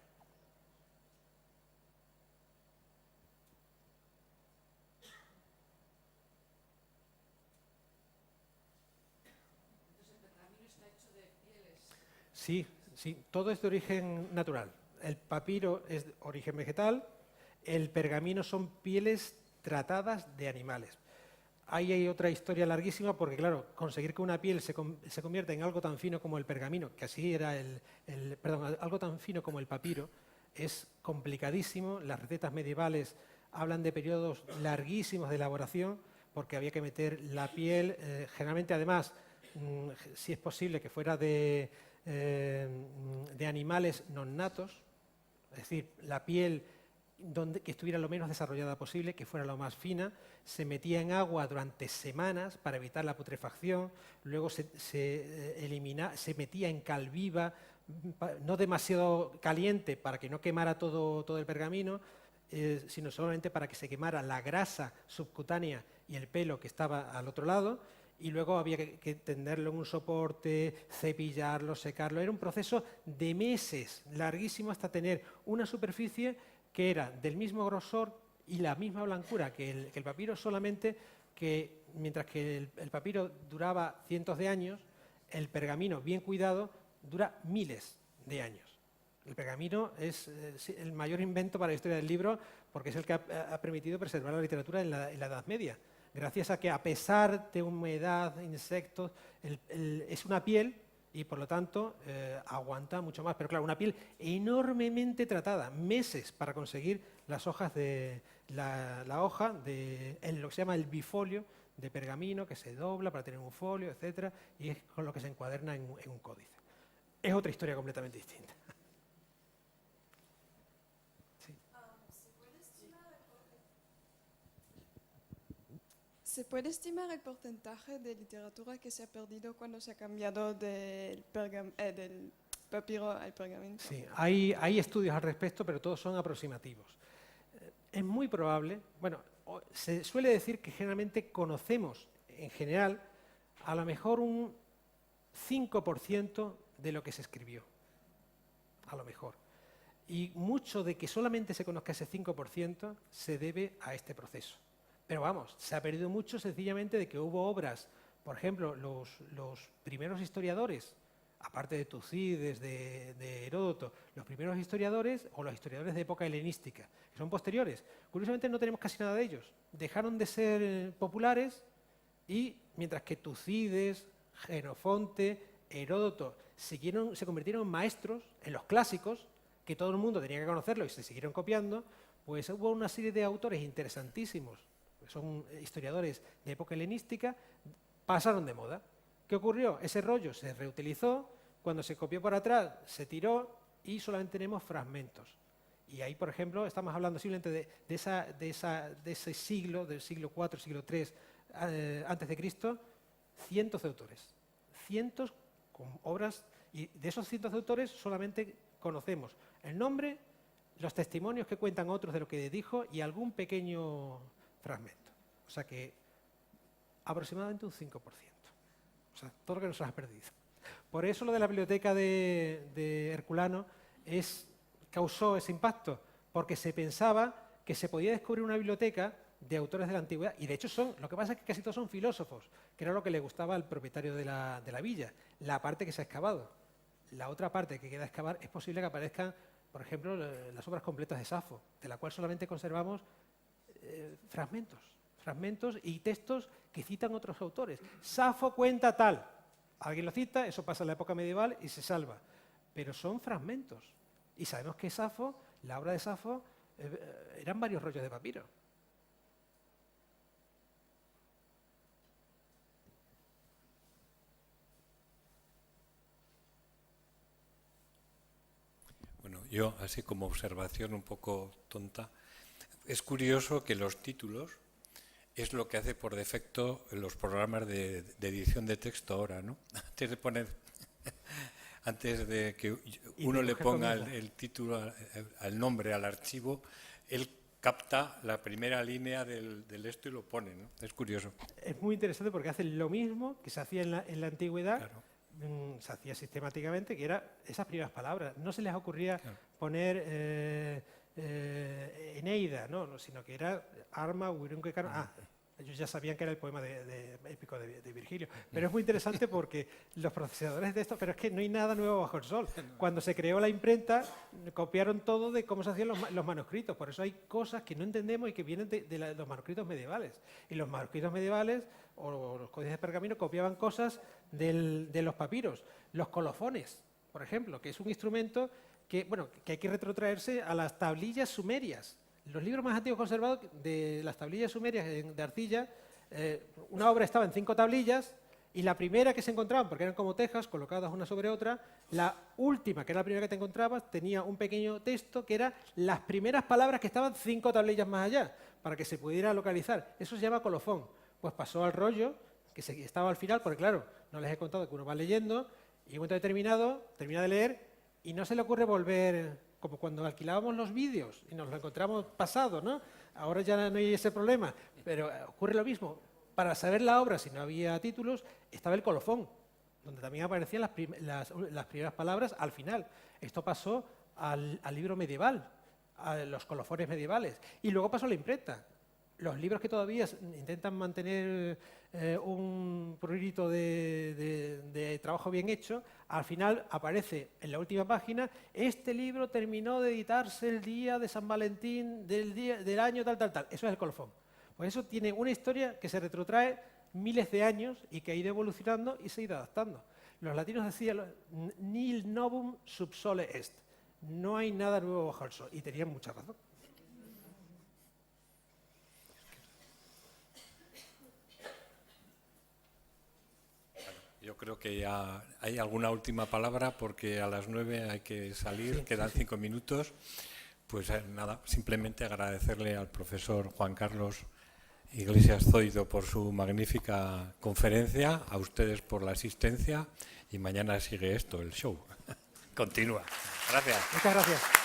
Entonces, ¿el pergamino está hecho de pieles? Sí, todo es de origen natural. El papiro es de origen vegetal, el pergamino son pieles tratadas de animales. Ahí hay otra historia larguísima porque, claro, conseguir que una piel se convierta en algo tan fino como el pergamino, que así era algo tan fino como el papiro, es complicadísimo. Las recetas medievales hablan de periodos larguísimos de elaboración porque había que meter la piel, generalmente además, si es posible, que fuera de animales non natos, es decir, la piel que estuviera lo menos desarrollada posible, que fuera lo más fina, se metía en agua durante semanas para evitar la putrefacción, luego se metía en cal viva, no demasiado caliente para que no quemara todo el pergamino, sino solamente para que se quemara la grasa subcutánea y el pelo que estaba al otro lado, y luego había que tenderlo en un soporte, cepillarlo, secarlo. Era un proceso de meses, larguísimo, hasta tener una superficie que era del mismo grosor y la misma blancura que el papiro, solamente que mientras que el papiro duraba cientos de años, el pergamino bien cuidado dura miles de años. El pergamino es el mayor invento para la historia del libro porque es el que ha permitido preservar la literatura en la Edad Media. Gracias a que, a pesar de humedad, insectos, es una piel y por lo tanto aguanta mucho más. Pero claro, una piel enormemente tratada, meses para conseguir las hojas de la hoja de lo que se llama el bifolio de pergamino, que se dobla para tener un folio, etcétera, y es con lo que se encuaderna en un códice. Es otra historia completamente distinta. Sí. ¿Se puede estimar el porcentaje de literatura que se ha perdido cuando se ha cambiado del papiro al pergamino? Sí, hay estudios al respecto, pero todos son aproximativos. Es muy probable, bueno, se suele decir que generalmente conocemos, en general, a lo mejor un 5% de lo que se escribió, a lo mejor. Y mucho de que solamente se conozca ese 5% se debe a este proceso. Pero vamos, se ha perdido mucho sencillamente de que hubo obras, por ejemplo, los primeros historiadores, aparte de Tucídides, de Heródoto, los primeros historiadores o los historiadores de época helenística, que son posteriores. Curiosamente no tenemos casi nada de ellos. Dejaron de ser populares y mientras que Tucídides, Jenofonte, Heródoto se convirtieron en maestros, en los clásicos, que todo el mundo tenía que conocerlo y se siguieron copiando, pues hubo una serie de autores interesantísimos, que son historiadores de época helenística, pasaron de moda. ¿Qué ocurrió? Ese rollo se reutilizó, cuando se copió por atrás se tiró y solamente tenemos fragmentos. Y ahí, por ejemplo, estamos hablando simplemente de ese siglo, del siglo IV, siglo III antes de Cristo, cientos de autores. Cientos con obras, y de esos cientos de autores solamente conocemos el nombre, los testimonios que cuentan otros de lo que dijo y algún pequeño fragmento. O sea que aproximadamente un 5%. O sea, todo lo que nos has perdido. Por eso lo de la biblioteca de Herculano causó ese impacto, porque se pensaba que se podía descubrir una biblioteca de autores de la antigüedad, y de hecho lo que pasa es que casi todos son filósofos, que era lo que le gustaba al propietario de la villa, la parte que se ha excavado. La otra parte que queda excavar es posible que aparezcan, por ejemplo, las obras completas de Safo, de la cual solamente conservamos fragmentos y textos que citan otros autores. Safo cuenta tal, alguien lo cita, eso pasa en la época medieval y se salva, pero son fragmentos. Y sabemos que Safo, la obra de Safo, eran varios rollos de papiro. Bueno, yo, así como observación un poco tonta, es curioso que los títulos es lo que hace por defecto los programas de edición de texto ahora, ¿no? Antes de que uno le ponga el título, al nombre, al archivo, él capta la primera línea del esto y lo pone, ¿no? Es curioso. Es muy interesante porque hace lo mismo que se hacía en la antigüedad, Claro. Se hacía sistemáticamente, que era esas primeras palabras. No se les ocurría poner Eneida, ¿no? Sino que era Arma, Wirunque, ellos ya sabían que era el poema épico de Virgilio. Pero es muy interesante porque los procesadores de esto, pero es que no hay nada nuevo bajo el sol. Cuando se creó la imprenta, copiaron todo de cómo se hacían los manuscritos. Por eso hay cosas que no entendemos y que vienen de los manuscritos medievales. Y los manuscritos medievales o los códices de pergamino copiaban cosas de los papiros. Los colofones, por ejemplo, que es un instrumento que hay que retrotraerse a las tablillas sumerias. Los libros más antiguos conservados de las tablillas sumerias de arcilla, una obra estaba en 5 tablillas y la primera que se encontraban, porque eran como tejas colocadas una sobre otra, la última, que era la primera que te encontrabas, tenía un pequeño texto que eran las primeras palabras que estaban 5 tablillas más allá, para que se pudiera localizar. Eso se llama colofón. Pues pasó al rollo, que estaba al final, porque claro, no les he contado que uno va leyendo y en un momento determinado termina de leer y no se le ocurre volver, como cuando alquilábamos los vídeos y nos lo encontramos pasado, ¿no? Ahora ya no hay ese problema, pero ocurre lo mismo. Para saber la obra, si no había títulos, estaba el colofón, donde también aparecían las primeras palabras al final. Esto pasó al libro medieval, a los colofones medievales, y luego pasó a la imprenta. Los libros que todavía intentan mantener un prurito de trabajo bien hecho, al final aparece en la última página: este libro terminó de editarse el día de San Valentín del año tal, tal, tal. Eso es el colofón. Pues eso tiene una historia que se retrotrae miles de años y que ha ido evolucionando y se ha ido adaptando. Los latinos decían nil novum sub sole est. No hay nada nuevo bajo el sol. Y tenían mucha razón. Yo creo que ya hay alguna última palabra porque a las 9 hay que salir, Sí, quedan 5 minutos. Pues nada, simplemente agradecerle al profesor Juan Carlos Iglesias Zoido por su magnífica conferencia, a ustedes por la asistencia y mañana sigue esto, el show. Continúa. Gracias. Muchas gracias.